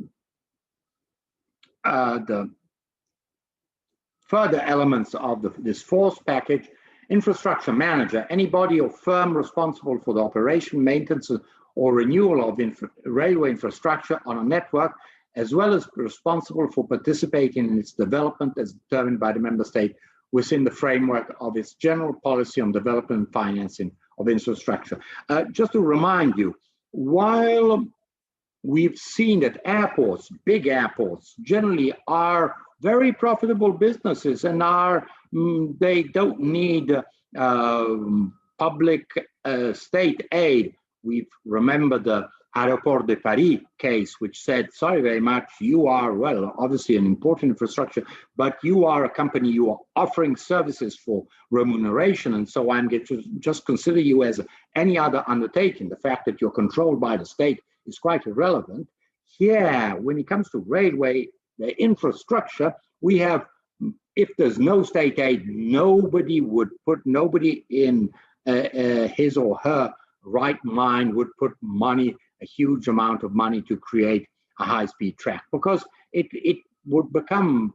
A: further elements of this fourth package: infrastructure manager, any body or firm responsible for the operation, maintenance, or renewal of railway infrastructure on a network, as well as responsible for participating in its development as determined by the member state within the framework of its general policy on development and financing of infrastructure. Just to remind you, while we've seen that airports, big airports, generally are very profitable businesses and are They don't need public state aid. We remember the Aéroport de Paris case, which said, sorry very much, you are, well, obviously an important infrastructure, but you are a company, you are offering services for remuneration, and so I'm going to just consider you as any other undertaking. The fact that you're controlled by the state is quite irrelevant. Here, when it comes to railway, the infrastructure, we have, if there's no state aid, nobody in his or her right mind would put money, a huge amount of money, to create a high-speed track, because it would become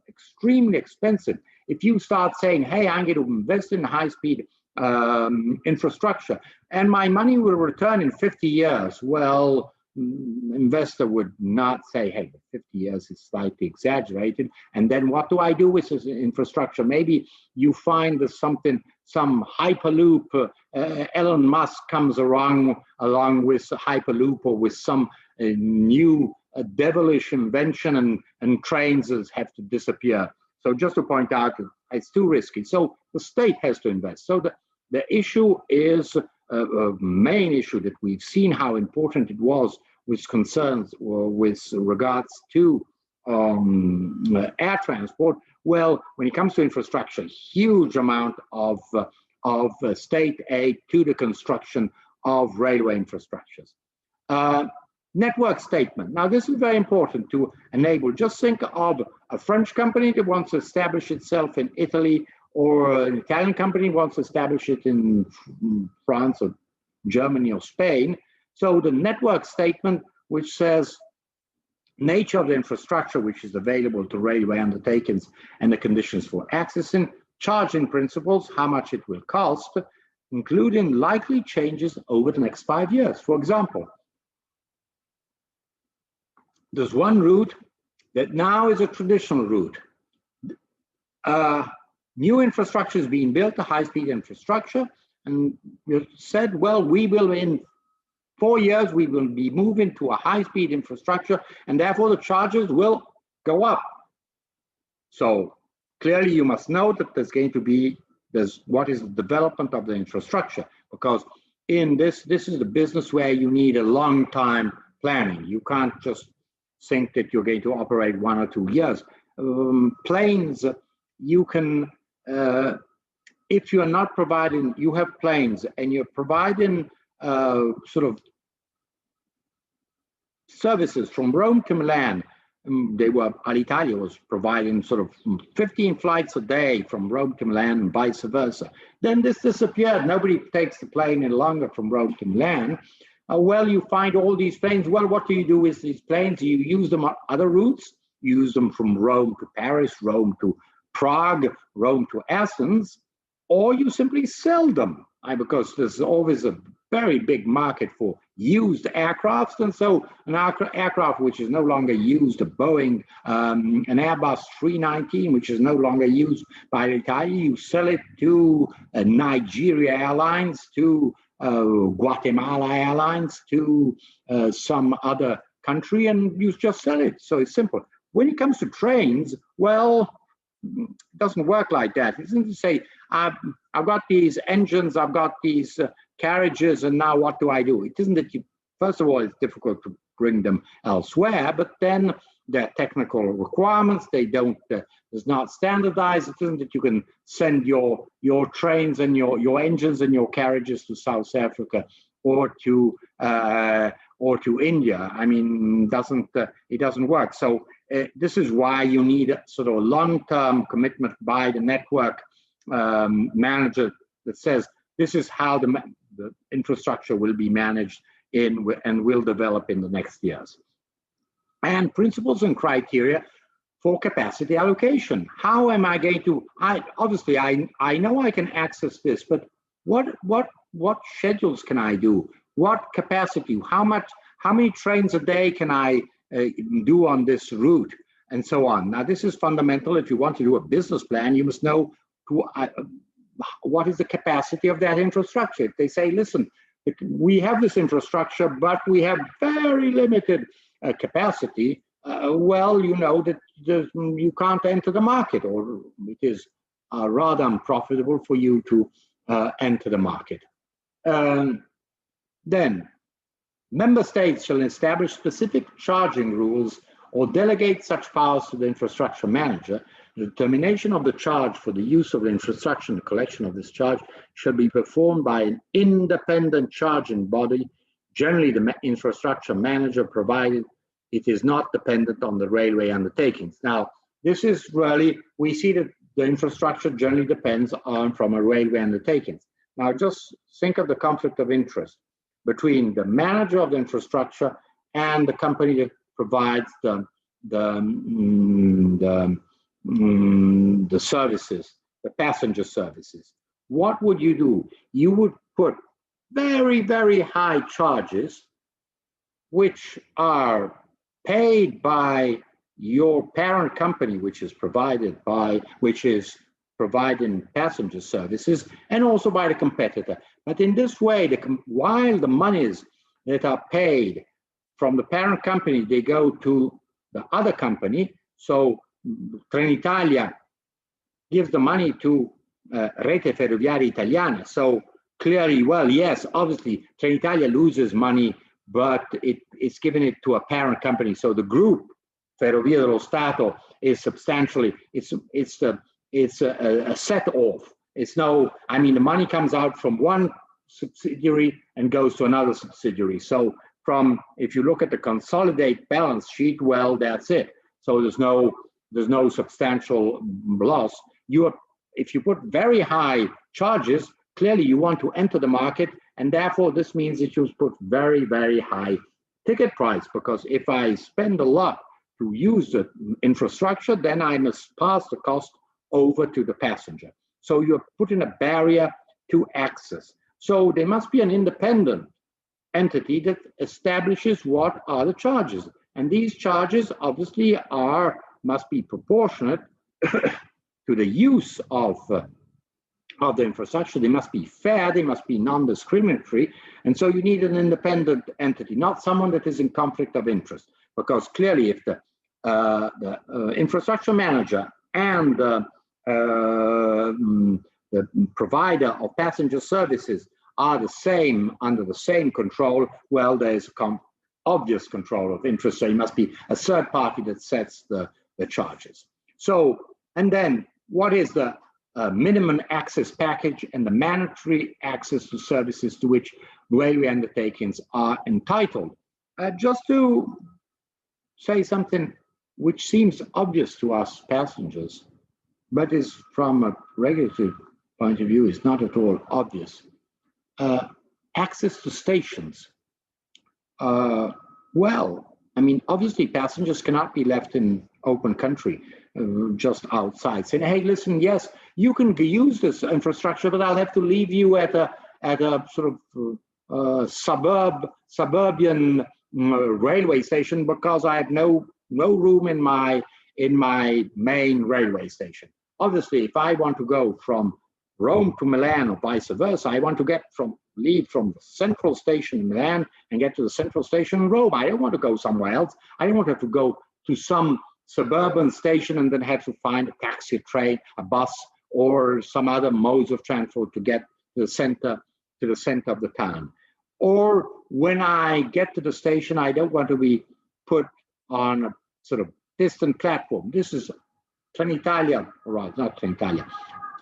A: extremely expensive if you start saying, hey, I'm going to invest in high-speed infrastructure and my money will return in 50 years. Well, investor would not say, hey, 50 years is slightly exaggerated, and then what do I do with this infrastructure? Maybe you find that some hyperloop, Elon Musk comes along with hyperloop, or with some new devilish invention, and trains have to disappear. So just to point out, it's too risky. So the state has to invest. So the issue is a main issue that we've seen how important it was, with concerns or with regards to air transport. Well, when it comes to infrastructure, huge amount of state aid to the construction of railway infrastructures. Network statement. Now, this is very important to enable. Just think of a French company that wants to establish itself in Italy, or an Italian company wants to establish it in France or Germany or Spain. So the network statement, which says nature of the infrastructure which is available to railway undertakings and the conditions for accessing, charging principles, how much it will cost, including likely changes over the next 5 years. For example, there's one route that now is a traditional route. New infrastructure is being built, a high-speed infrastructure, and you said, well, we will, in 4 years, we will be moving to a high-speed infrastructure, and therefore the charges will go up. So clearly you must know that there's what is the development of the infrastructure, because in this is the business where you need a long time planning. You can't just think that you're going to operate 1 or 2 years. Planes, you can, if you're not providing, you have planes and you're providing sort of services from Rome to Milan. Alitalia was providing sort of 15 flights a day from Rome to Milan and vice versa. Then this disappeared. Nobody takes the plane any longer from Rome to Milan. Well, you find all these planes. Well, what do you do with these planes? You use them on other routes. You use them from Rome to Paris, Rome to Prague, Rome to Athens, or you simply sell them, because there's always a very big market for used aircraft. And so an aircraft which is no longer used, a Boeing, an Airbus 319, which is no longer used by Italy, you sell it to Nigeria Airlines, to Guatemala Airlines, to some other country, and you just sell it. So it's simple. When it comes to trains, well, it doesn't work like that. It isn't to say, I've got these engines, I've got these carriages, and now what do I do? It isn't that you, first of all, it's difficult to bring them elsewhere, but then their technical requirements, it's not standardized. It isn't that you can send your trains and your engines and your carriages to South Africa or to India. I mean, it doesn't work. So this is why you need a sort of a long-term commitment by the network manager that says this is how the infrastructure will be managed and will develop in the next years. And principles and criteria for capacity allocation. How am I going to? Obviously I know I can access this, but what schedules can I do? What capacity? How many trains a day can I do on this route, and so on? Now, this is fundamental. If you want to do a business plan, you must know what is the capacity of that infrastructure. If they say, listen, we have this infrastructure, but we have very limited capacity, well, you know that you can't enter the market, or it is are rather unprofitable for you to enter the market. Then, member states shall establish specific charging rules or delegate such powers to the infrastructure manager. The determination of the charge for the use of the infrastructure and the collection of this charge shall be performed by an independent charging body, generally the infrastructure manager, provided it is not dependent on the railway undertakings. Now, this is really, we see that the infrastructure generally depends on from a railway undertakings. Now, just think of the conflict of interest between the manager of the infrastructure and the company that provides the services, the passenger services. What would you do? You would put very, very high charges, which are paid by your parent company, which is providing passenger services, and also by the competitor. But in this way, while the monies that are paid from the parent company, they go to the other company. So Trenitalia gives the money to Rete Ferroviaria Italiana. So clearly, well, yes, obviously Trenitalia loses money, but it's given it to a parent company. So the group Ferrovie dello Stato is substantially, it's a set off. It's no, I mean, the money comes out from one subsidiary and goes to another subsidiary. So if you look at the consolidated balance sheet, well, that's it. So there's no substantial loss. If you put very high charges, clearly you want to enter the market, and therefore this means that you put very, very high ticket price, because if I spend a lot to use the infrastructure, then I must pass the cost over to the passenger. So you're putting a barrier to access. So there must be an independent entity that establishes what are the charges. And these charges obviously must be proportionate to the use of the infrastructure. They must be fair, they must be non-discriminatory. And so you need an independent entity, not someone that is in conflict of interest. Because clearly if the infrastructure manager and the provider of passenger services are the same, under the same control, well, there's obvious control of interest. So it must be a third party that sets the charges. So, and then what is the minimum access package and the mandatory access to services to which railway undertakings are entitled? Just to say something which seems obvious to us passengers, but is from a regulatory point of view is not at all obvious. Access to stations. Well, I mean, obviously passengers cannot be left in open country, just outside, saying, hey, listen, yes, you can use this infrastructure, but I'll have to leave you at a sort of suburban railway station because I have no room in my main railway station. Obviously, if I want to go from Rome to Milan or vice versa, I want to leave from the central station in Milan and get to the central station in Rome. I don't want to go somewhere else. I don't want to have to go to some suburban station and then have to find a taxi, a train, a bus, or some other modes of transport to get to the center of the town. Or when I get to the station, I don't want to be put on a sort of distant platform. This is Trenitalia, or not Trenitalia,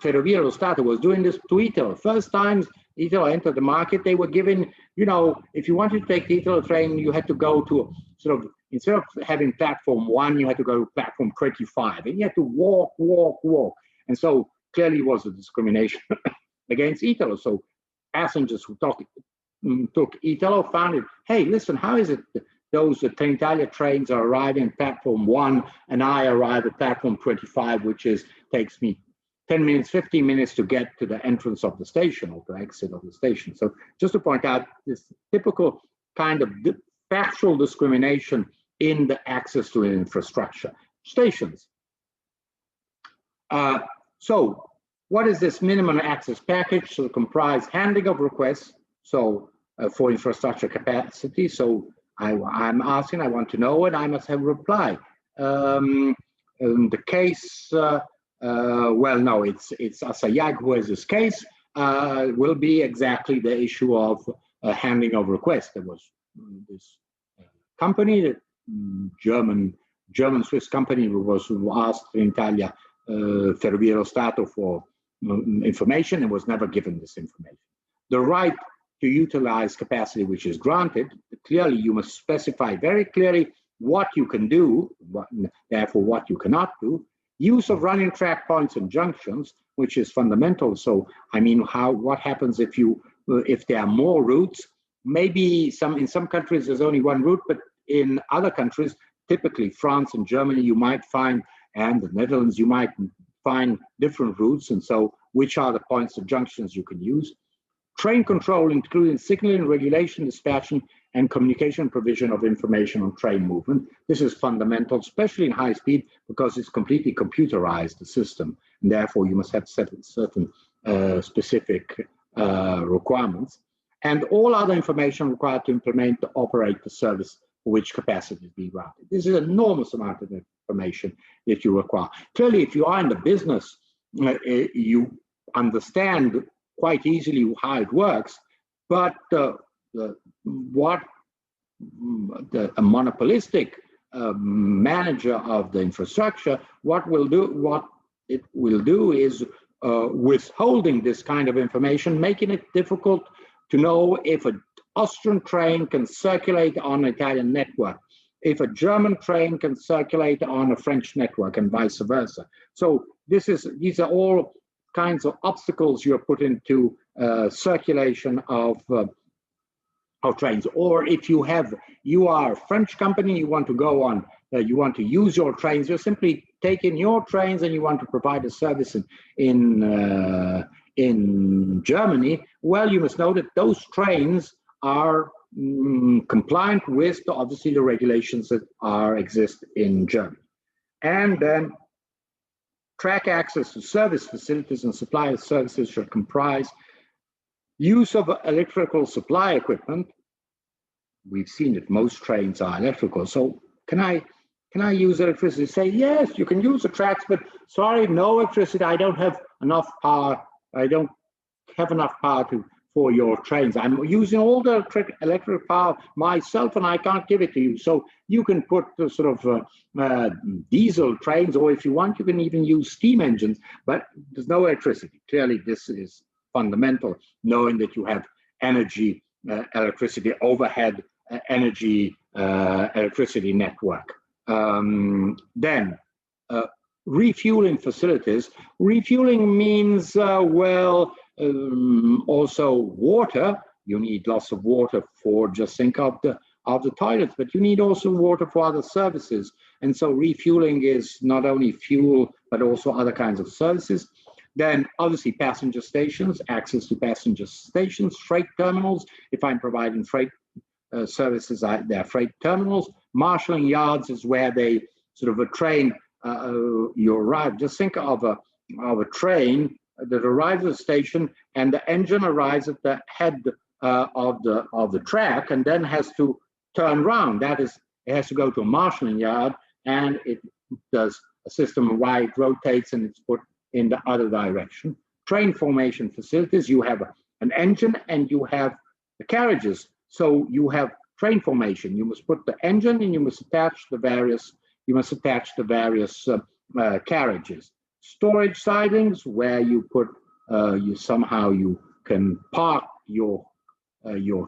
A: Ferrovie dello Stato was doing this to Italo. First time Italo entered the market, they were given, if you wanted to take the Italo train, you had to go to sort of, instead of having platform 1, you had to go to platform 25, and you had to walk. And so clearly it was a discrimination against Italo. So passengers who took Italo found it, hey, listen, how is it those Trenitalia trains are arriving at platform 1 and I arrive at platform 25, which takes me 10 minutes, 15 minutes to get to the entrance of the station or the exit of the station. So just to point out this typical kind of factual discrimination in the access to infrastructure. Stations. So what is this minimum access package? So it comprise handling of requests, so for infrastructure capacity. So I'm asking, I want to know, and I must have a reply. In the case well, no, it's Asayag who has this case, will be exactly the issue of handling of requests. There was this company, that German-Swiss company, who was asked in Italia, Ferrovie dello Stato, for information and was never given this information. The right to utilize capacity which is granted, clearly you must specify very clearly what you can do, therefore what you cannot do. Use of running track points and junctions, which is fundamental. So, I mean, what happens if there are more routes? Maybe in some countries there's only one route, but in other countries, typically France and Germany, you might find, and the Netherlands, you might find different routes. And so, which are the points and junctions you can use? Train control, including signaling, regulation, dispatching, and communication provision of information on train movement. This is fundamental, especially in high speed, because it's completely computerized, the system, and therefore you must have certain specific requirements. And all other information required to implement to operate the service for which capacity is being routed. This is an enormous amount of information that you require. Clearly, if you are in the business, you understand quite easily how it works, but a monopolistic manager of the infrastructure, what it will do is withholding this kind of information, making it difficult to know if an Austrian train can circulate on an Italian network, if a German train can circulate on a French network, and vice versa. So these are all kinds of obstacles you're put into circulation of trains. Or if you are a French company, you want to go on, you want to use your trains, you're simply taking your trains and you want to provide a service in Germany, well, you must know that those trains are compliant with obviously the regulations that exist in Germany. And then track access to service facilities and supply of services should comprise use of electrical supply equipment. We've seen that most trains are electrical. So can I use electricity? Say, yes, you can use the tracks, but sorry, no electricity. I don't have enough power. I don't have enough power for your trains. I'm using all the electric power myself and I can't give it to you. So you can put the sort of diesel trains, or if you want, you can even use steam engines, but there's no electricity. Clearly, this is fundamental, knowing that you have energy, electricity, overhead energy, electricity network. Then refueling facilities. Refueling means, also water. You need lots of water for, just think of the toilets, but you need also water for other services. And so refueling is not only fuel, but also other kinds of services. Then obviously passenger stations, access to passenger stations, freight terminals. If I'm providing freight services, there are freight terminals. Marshalling yards is where they sort of a train, you arrive. Just think of a train that arrives at the station and the engine arrives at the head of the track and then has to turn around. That is, it has to go to a marshalling yard and it does a system where it rotates and it's put in the other direction. Train formation facilities, you have an engine and you have the carriages. So you have train formation. You must put the engine and you must attach the various carriages. Storage sidings, where you put you can park your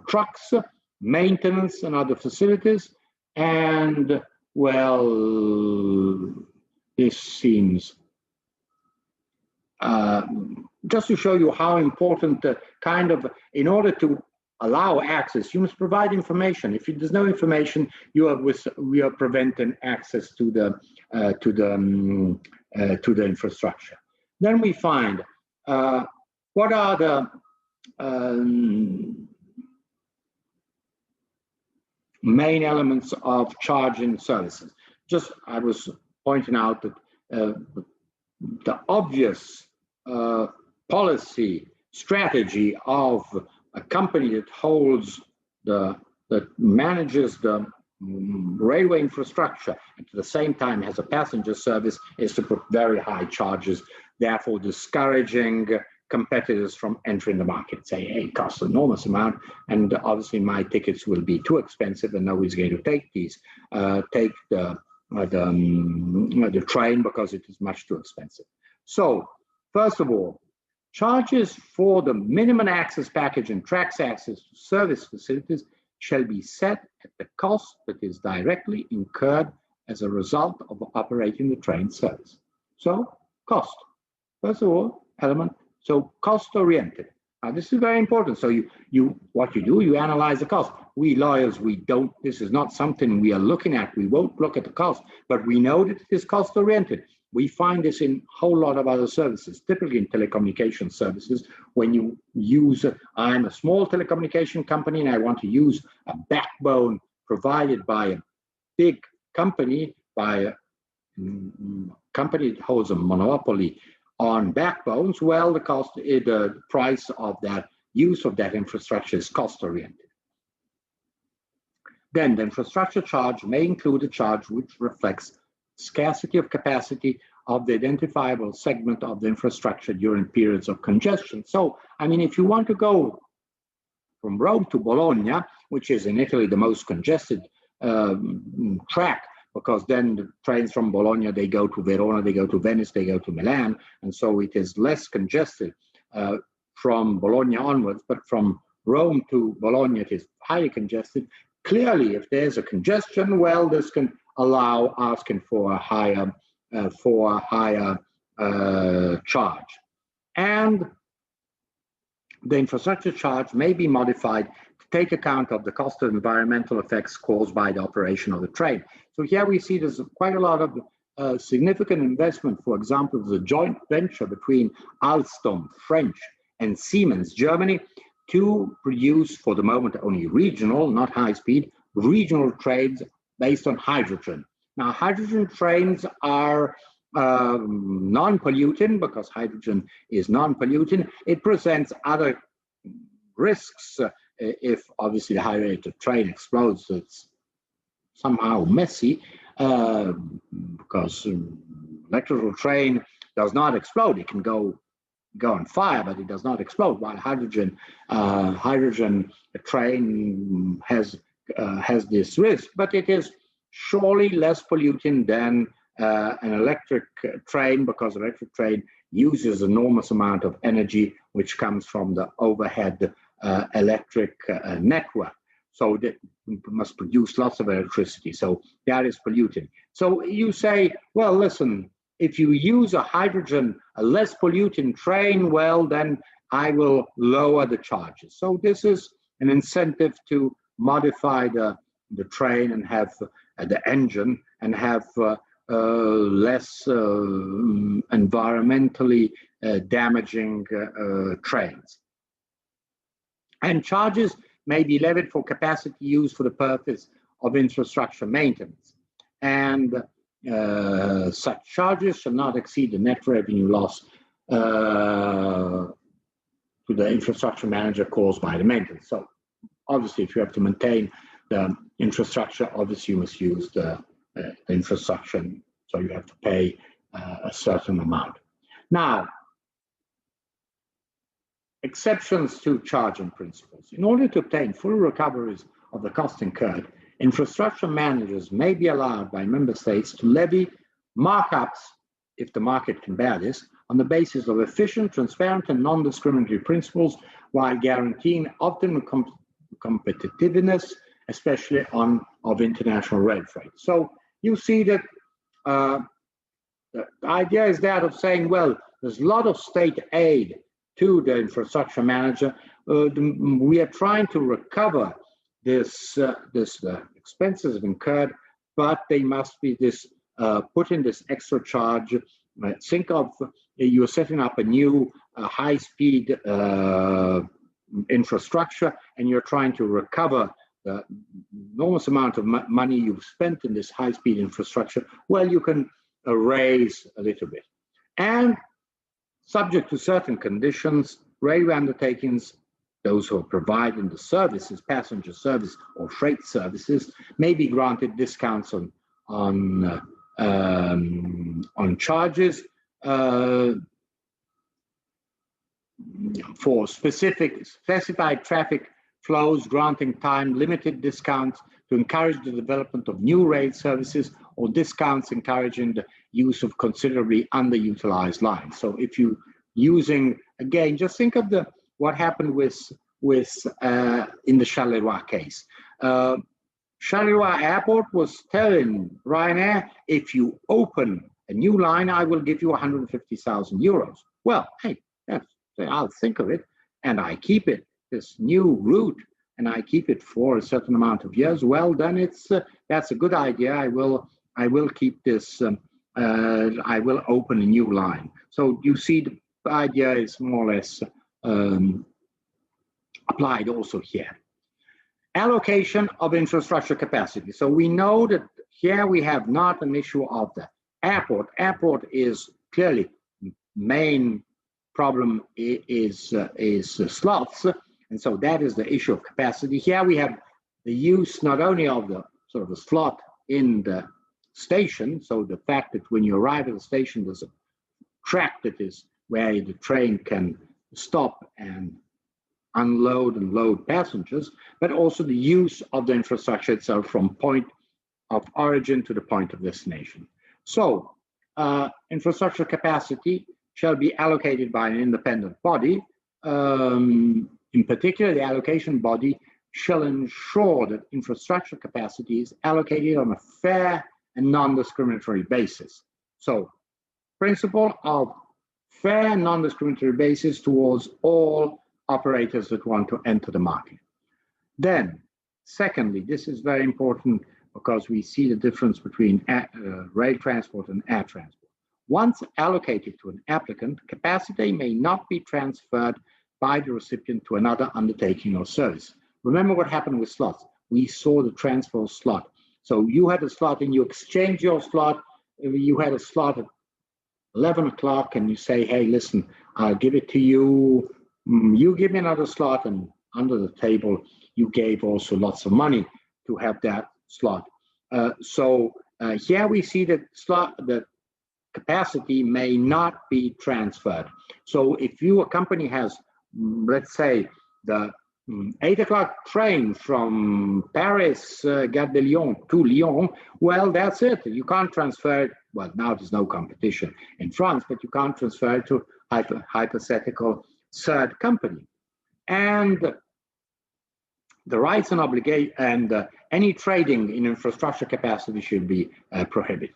A: trucks, maintenance and other facilities. And well, this seems just to show you how important in order to allow access, you must provide information. If there's no information, we are preventing access to the infrastructure. Then we find what are the main elements of charging services. Just I was pointing out that the obvious policy strategy of a company that manages the railway infrastructure and at the same time has a passenger service is to put very high charges, therefore discouraging competitors from entering the market. Say, hey, it costs an enormous amount, and obviously my tickets will be too expensive, and nobody's going to take these, take the train because it is much too expensive. So, first of all, charges for the minimum access package and tracks access to service facilities shall be set at the cost that is directly incurred as a result of operating the train service. So, cost. First of all, element. So, cost-oriented. Now, this is very important. So, what you do, you analyze the cost. We lawyers, we don't. This is not something we are looking at. We won't look at the cost, but we know that it is cost-oriented. We find this in a whole lot of other services, typically in telecommunication services. When you use, I'm a small telecommunication company and I want to use a backbone provided by a big company, by a company that holds a monopoly on backbones. Well, the price of that use of that infrastructure is cost-oriented. Then the infrastructure charge may include a charge which reflects scarcity of capacity of the identifiable segment of the infrastructure during periods of congestion. So, I mean, if you want to go from Rome to Bologna, which is in Italy the most congested track, because then the trains from Bologna, they go to Verona, they go to Venice, they go to Milan, and so it is less congested from Bologna onwards, but from Rome to Bologna, it is highly congested. Clearly, if there's a congestion, well, this can allow asking for a higher charge. And the infrastructure charge may be modified to take account of the cost of environmental effects caused by the operation of the train. So here we see there's quite a lot of significant investment. For example, the joint venture between Alstom, French, and Siemens, Germany, to produce, for the moment, only regional, not high-speed, regional trains based on hydrogen. Now, hydrogen trains are non-polluting because hydrogen is non-polluting. It presents other risks if obviously the high-rated train explodes. It's somehow messy because electrical train does not explode. It can go on fire, but it does not explode. While hydrogen train has this risk, but it is surely less polluting than an electric train, because electric train uses enormous amount of energy which comes from the overhead electric network. So that must produce lots of electricity. So that is polluting. So you say, well, listen, if you use a less polluting train, well, then I will lower the charges. So this is an incentive to modify the train and have the engine and have less environmentally damaging trains. And charges may be levied for capacity used for the purpose of infrastructure maintenance. And such charges shall not exceed the net revenue loss to the infrastructure manager caused by the maintenance. So obviously, if you have to maintain the infrastructure, obviously you must use the infrastructure, so you have to pay a certain amount. Now, exceptions to charging principles. In order to obtain full recoveries of the cost incurred, infrastructure managers may be allowed by member states to levy markups, if the market can bear this, on the basis of efficient, transparent, and non-discriminatory principles, while guaranteeing optimum competitiveness, especially of international rail freight. So you see that the idea is that of saying, well, there's a lot of state aid to the infrastructure manager. We are trying to recover this expenses incurred, but they must be put in this extra charge. Think of you're setting up a new high-speed infrastructure, and you're trying to recover the enormous amount of money you've spent in this high-speed infrastructure. Well, you can raise a little bit. And subject to certain conditions, railway undertakings those who are providing the services, passenger service or freight services, may be granted discounts on charges for specified traffic flows, granting time-limited discounts to encourage the development of new rail services, or discounts encouraging the use of considerably underutilized lines. So if you using, again, just think of what happened with in the Charleroi case. Charleroi Airport was telling Ryanair, if you open a new line, I will give you 150,000 euros. Well, hey, I'll think of it, and I keep it, this new route, and I keep it for a certain amount of years. Well, then that's a good idea. I will keep this. I will open a new line. So you see, the idea is more or less applied also here. Allocation of infrastructure capacity. So we know that here we have not an issue of the airport. Airport is clearly main problem is slots, and so that is the issue of capacity. Here we have the use not only of the sort of the slot in the station, so the fact that when you arrive at the station there's a track that is where the train can stop and unload and load passengers, but also the use of the infrastructure itself from point of origin to the point of destination. So infrastructure capacity shall be allocated by an independent body. In particular, the allocation body shall ensure that infrastructure capacity is allocated on a fair and non-discriminatory basis. So, principle of fair non-discriminatory basis towards all operators that want to enter the market. Then, secondly, this is very important because we see the difference between rail transport and air transport. Once allocated to an applicant, capacity may not be transferred by the recipient to another undertaking or service. Remember what happened with slots. We saw the transfer of slot. So you had a slot and you exchange your slot. You had a slot at 11 o'clock and you say, hey, listen, I'll give it to you. You give me another slot, and under the table, you gave also lots of money to have that slot. So here we see that the capacity may not be transferred. So if a company has, let's say, the 8 o'clock train from Paris, Gare de Lyon to Lyon, well, that's it. You can't transfer it. Well, now there's no competition in France, but you can't transfer it to hypothetical third company. And the rights and obligations and any trading in infrastructure capacity should be prohibited.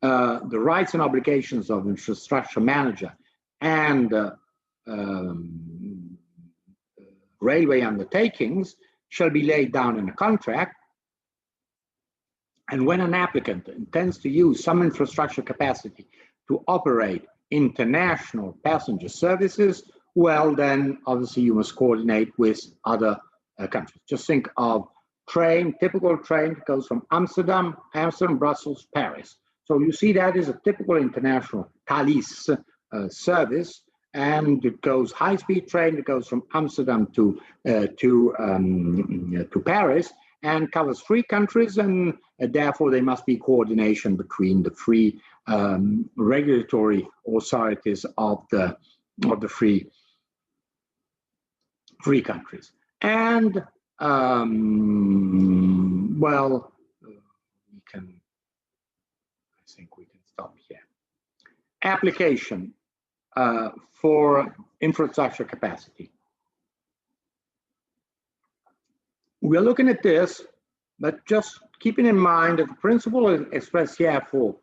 A: The rights and obligations of infrastructure manager and railway undertakings shall be laid down in a contract. And when an applicant intends to use some infrastructure capacity to operate international passenger services, well, then obviously you must coordinate with other countries. Just think of typical train that goes from Amsterdam, Brussels, Paris. So you see that is a typical international Thalys service, and it goes high-speed train that goes from Amsterdam to Paris and covers 3 countries, and therefore there must be coordination between the 3 regulatory authorities of the 3 countries. And well, I think we can stop here. Application for infrastructure capacity. We're looking at this, but just keeping in mind that the principle is expressed here for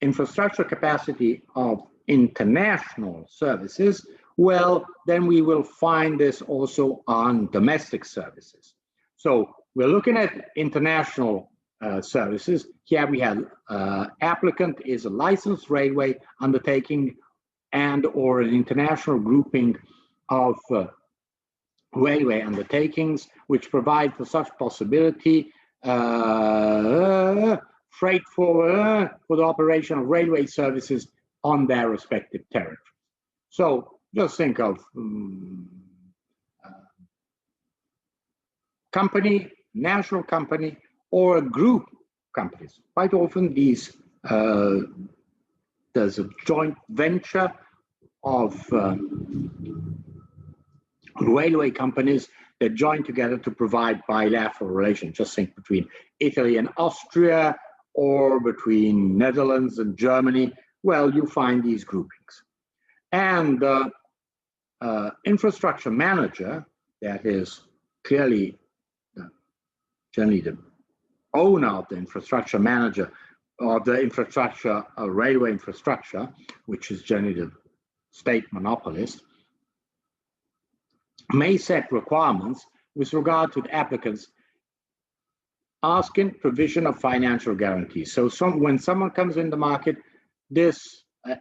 A: infrastructure capacity of international services, well, then we will find this also on domestic services. So we're looking at international services. Here we have applicant is a licensed railway undertaking and or an international grouping of railway undertakings which provide for such possibility freight for the operation of railway services on their respective territories. So just think of company, national company, or a group of companies. Quite often there's a joint venture of railway companies that join together to provide bilateral relations. Just think between Italy and Austria, or between Netherlands and Germany. Well, you find these groupings. And infrastructure manager, that is clearly generally the owner of the infrastructure manager, or the infrastructure, railway infrastructure, which is generally the state monopolist, may set requirements with regard to the applicants asking provision of financial guarantees. So when someone comes in the market, this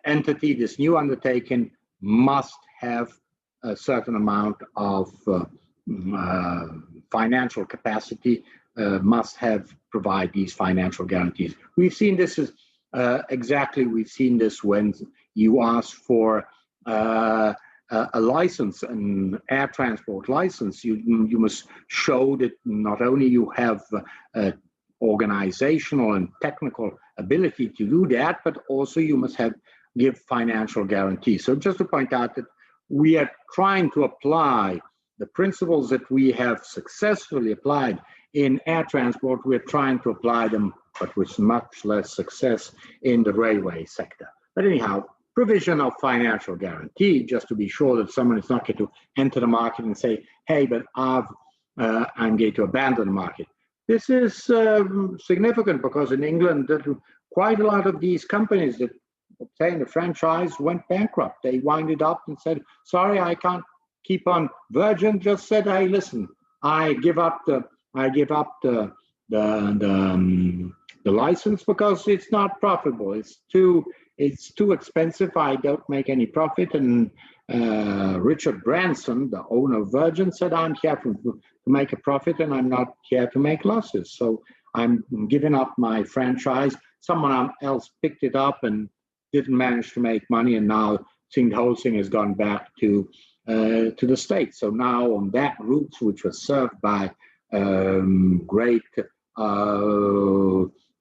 A: entity, this new undertaking, must have a certain amount of financial capacity, must provide these financial guarantees. We've seen this as we've seen this when you ask for a license, an air transport license. You must show that not only you have organizational and technical ability to do that, but also you must give financial guarantees. So just to point out that we are trying to apply the principles that we have successfully applied in air transport. We're trying to apply them, but with much less success in the railway sector. But anyhow, provision of financial guarantee, just to be sure that someone is not going to enter the market and say, hey, but I'm going to abandon the market. This is significant because in England, quite a lot of these companies that obtained a franchise went bankrupt. They winded up and said, sorry, I can't keep on. Virgin just said, hey, listen, I give up the license because it's not profitable. It's too expensive. I don't make any profit. And Richard Branson, the owner of Virgin, said, I'm here to make a profit and I'm not here to make losses. So I'm giving up my franchise. Someone else picked it up and didn't manage to make money. And now the whole thing has gone back to the States. So now on that route, which was served by Great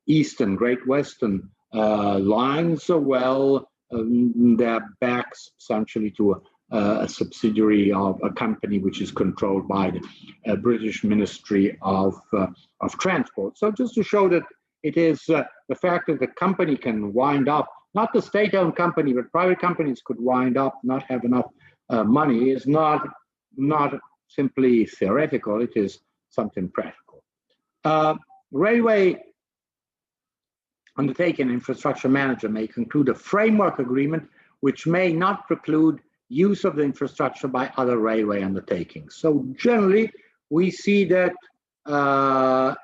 A: Eastern, Great Western lines, well, they're back substantially to a subsidiary of a company which is controlled by the British Ministry of Transport. So just to show that it is the fact that the company can wind up, not the state-owned company, but private companies could wind up, not have enough money, is not simply theoretical, it is something practical. Railway undertaking infrastructure manager may conclude a framework agreement which may not preclude use of the infrastructure by other railway undertakings. So generally, we see that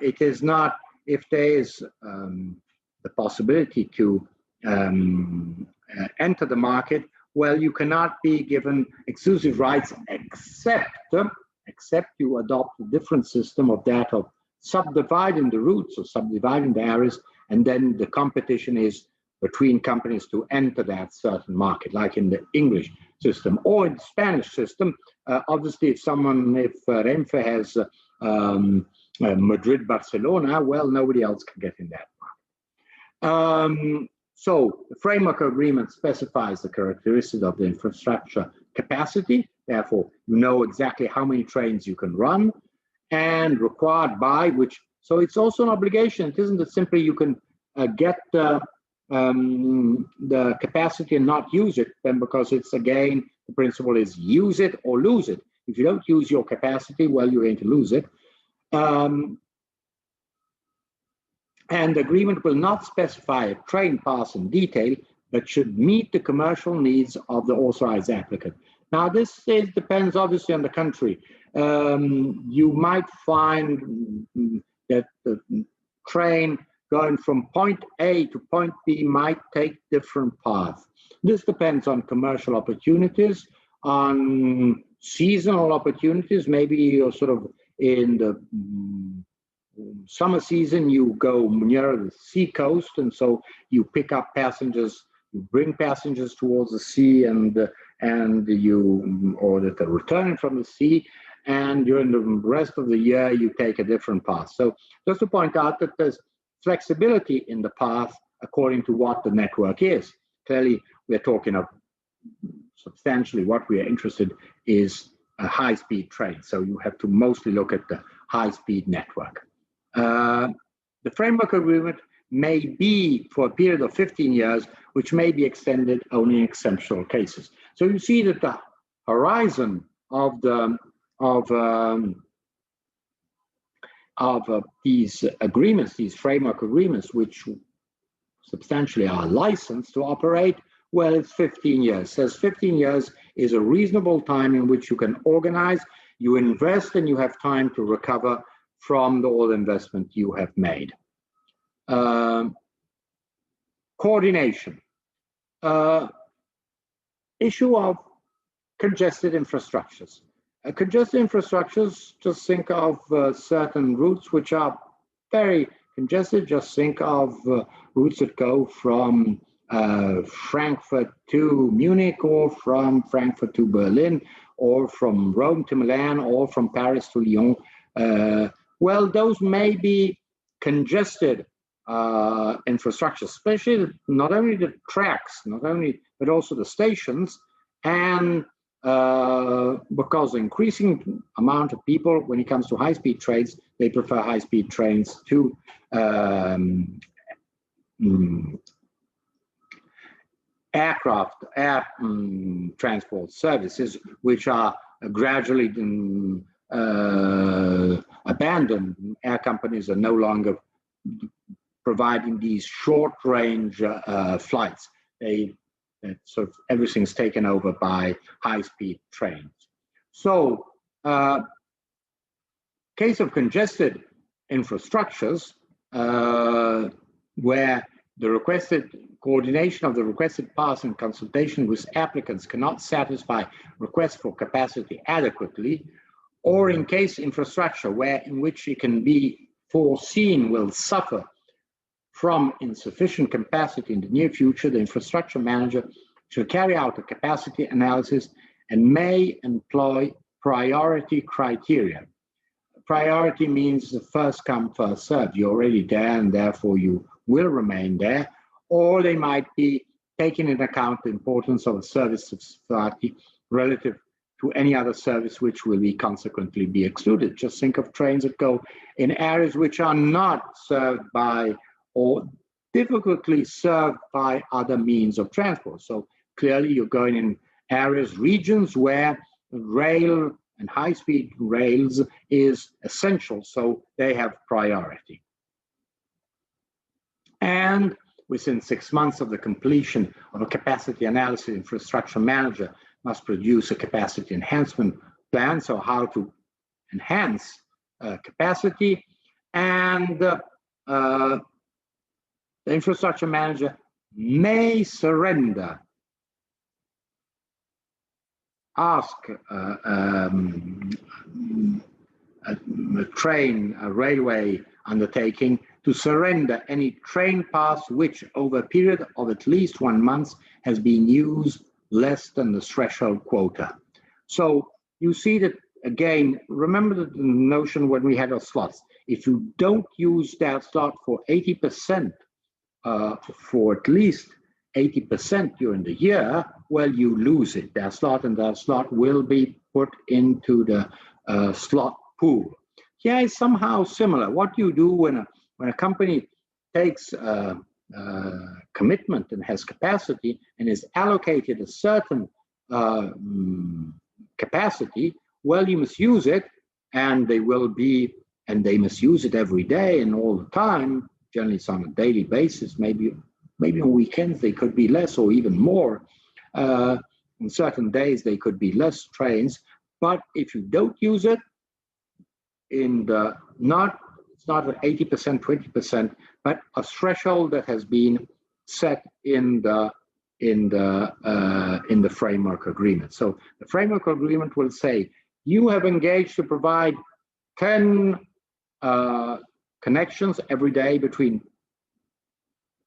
A: it is not, if there is the possibility to enter the market, well, you cannot be given exclusive rights except you adopt a different system of that of subdividing the routes or subdividing the areas, and then the competition is between companies to enter that certain market, like in the English system or in the Spanish system. Obviously, if Renfe has Madrid-Barcelona, well, nobody else can get in that market. So the framework agreement specifies the characteristics of the infrastructure capacity. Therefore, you know exactly how many trains you can run and required by which. So it's also an obligation. It isn't that simply you can get the capacity and not use it, then because it's, again, the principle is use it or lose it. If you don't use your capacity, well, you're going to lose it. And the agreement will not specify a train path in detail, but should meet the commercial needs of the authorized applicant. Now, this depends obviously on the country. You might find that the train going from point A to point B might take different paths. This depends on commercial opportunities, on seasonal opportunities. Maybe you're sort of in the summer season, you go near the sea coast, and so you pick up passengers, you bring passengers towards the sea, and you, or that are returning from the sea, and during the rest of the year you take a different path. So just to point out that there's flexibility in the path according to what the network is. Clearly, we're talking of substantially what we are interested is a high-speed train. So you have to mostly look at the high-speed network. The framework agreement may be for a period of 15 years, which may be extended only in exceptional cases. So you see that the horizon of these agreements, these framework agreements, which substantially are licensed to operate, well, it's 15 years. Says 15 years is a reasonable time in which you can organize, you invest, and you have time to recover from all the investment you have made. Coordination. Issue of congested infrastructures. Congested infrastructures, just think of certain routes which are very congested. Just think of routes that go from Frankfurt to Munich, or from Frankfurt to Berlin, or from Rome to Milan, or from Paris to Lyon. Well, those may be congested infrastructure, especially not only the tracks, but also the stations, and because the increasing amount of people, when it comes to high-speed trains, they prefer high-speed trains to air transport services, which are gradually abandoned. Air companies are no longer providing these short-range flights. Sort of everything's taken over by high-speed trains. So, case of congested infrastructures, where the requested coordination of the requested paths and consultation with applicants cannot satisfy requests for capacity adequately, or in case infrastructure in which it can be foreseen will suffer from insufficient capacity in the near future, the infrastructure manager shall carry out a capacity analysis and may employ priority criteria. Priority means the first come, first served. You're already there and therefore you will remain there. Or they might be taking into account the importance of a service to society relative to any other service which will be consequently be excluded. Just think of trains that go in areas which are not served by or difficultly served by other means of transport. So clearly you're going in areas, regions where rail and high-speed rails is essential, so they have priority. And within 6 months of the completion of a capacity analysis, infrastructure manager must produce a capacity enhancement plan, so how to enhance capacity, and the infrastructure manager may surrender, ask a railway undertaking to surrender any train path which over a period of at least 1 month has been used less than the threshold quota. So you see that, again, remember the notion when we had our slots. If you don't use that slot for 80%, for at least 80% during the year, well, you lose it. That slot and that slot will be put into the slot pool. Here is somehow similar. What you do when a company takes commitment and has capacity and is allocated a certain capacity, well, you must use it, and they must use it every day and all the time. Generally, it's on a daily basis. Maybe on weekends they could be less or even more. On certain days they could be less trains. But if you don't use it, it's not an 80%, 20%, but a threshold that has been set in the framework agreement. So the framework agreement will say you have engaged to provide 10 connections every day between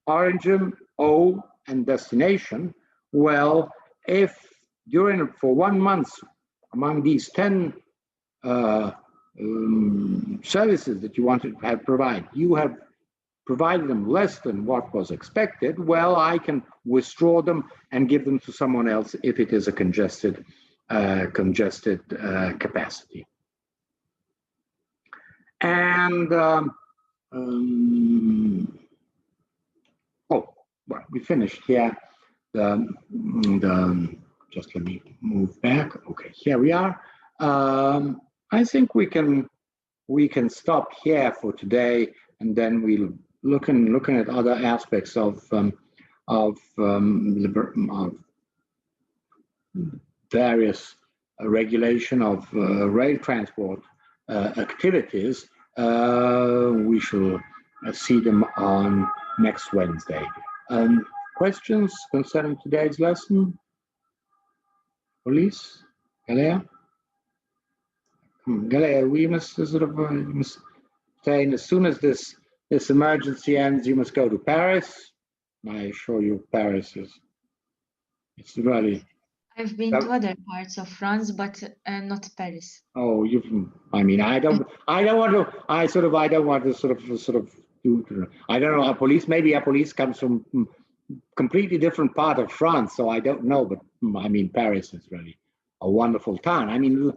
A: origin, O, and destination. Well, if for 1 month among these 10 services that you wanted to have provide, you have provided them less than what was expected, well, I can withdraw them and give them to someone else if it is a congested capacity. And oh, well, we finished here. Just let me move back. Okay, here we are. I think we can stop here for today, and then we'll looking at other aspects of various regulation of rail transport activities. We shall see them on next Wednesday. Questions concerning today's lesson? Police? Galea? Galea, we must sort of must say, as soon as this emergency ends, you must go to Paris. I assure you, Paris it's really.
C: I've been to other parts of France, but not Paris.
A: Oh, I mean, I don't want to do. I don't know. Maybe a police comes from completely different part of France, so I don't know. But I mean, Paris is really a wonderful town. I mean,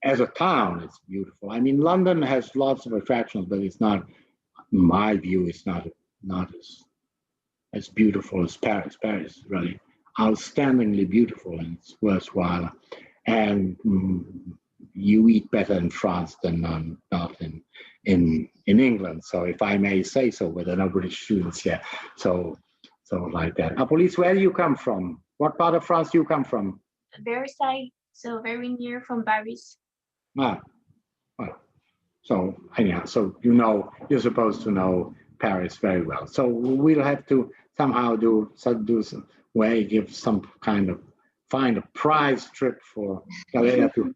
A: as a town, it's beautiful. I mean, London has lots of attractions, but it's not, in my view, it's not as beautiful as Paris. Paris is really outstandingly beautiful, and it's worthwhile. And you eat better in France than not in England. So, if I may say so, but there are no British students here. So like that. Police, where do you come from? What part of France do you come from?
B: Versailles, so very near from Paris.
A: Ah, well, so anyhow, so you're supposed to know Paris very well. So we'll have to somehow find a prize trip for Galea to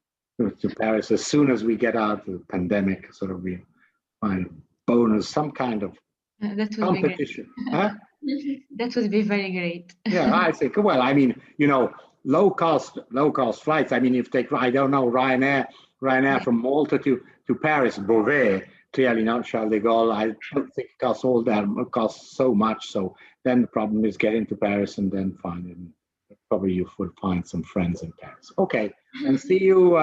A: Paris as soon as we get out of the pandemic. Sort of we find a bonus, some kind of competition. Huh?
C: That would be very great.
A: Yeah, I think. Well, I mean, low cost flights. I mean, if take, I don't know, Ryanair from Malta to Paris, Beauvais, clearly not Charles de Gaulle. I don't think it costs all that. It costs so much. So then the problem is getting to Paris and then finding. Probably you will find some friends in Paris. Okay, and see you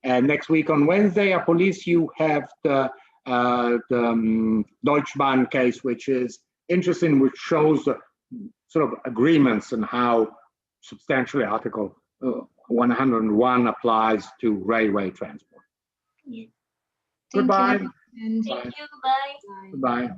A: next week on Wednesday. At Police, you have the Deutschbahn case, which is interesting, which shows the sort of agreements and how substantially Article 101 applies to railway transport.
B: Yeah.
A: Goodbye.
C: Thank you.
B: Thank you. Bye.
A: Goodbye.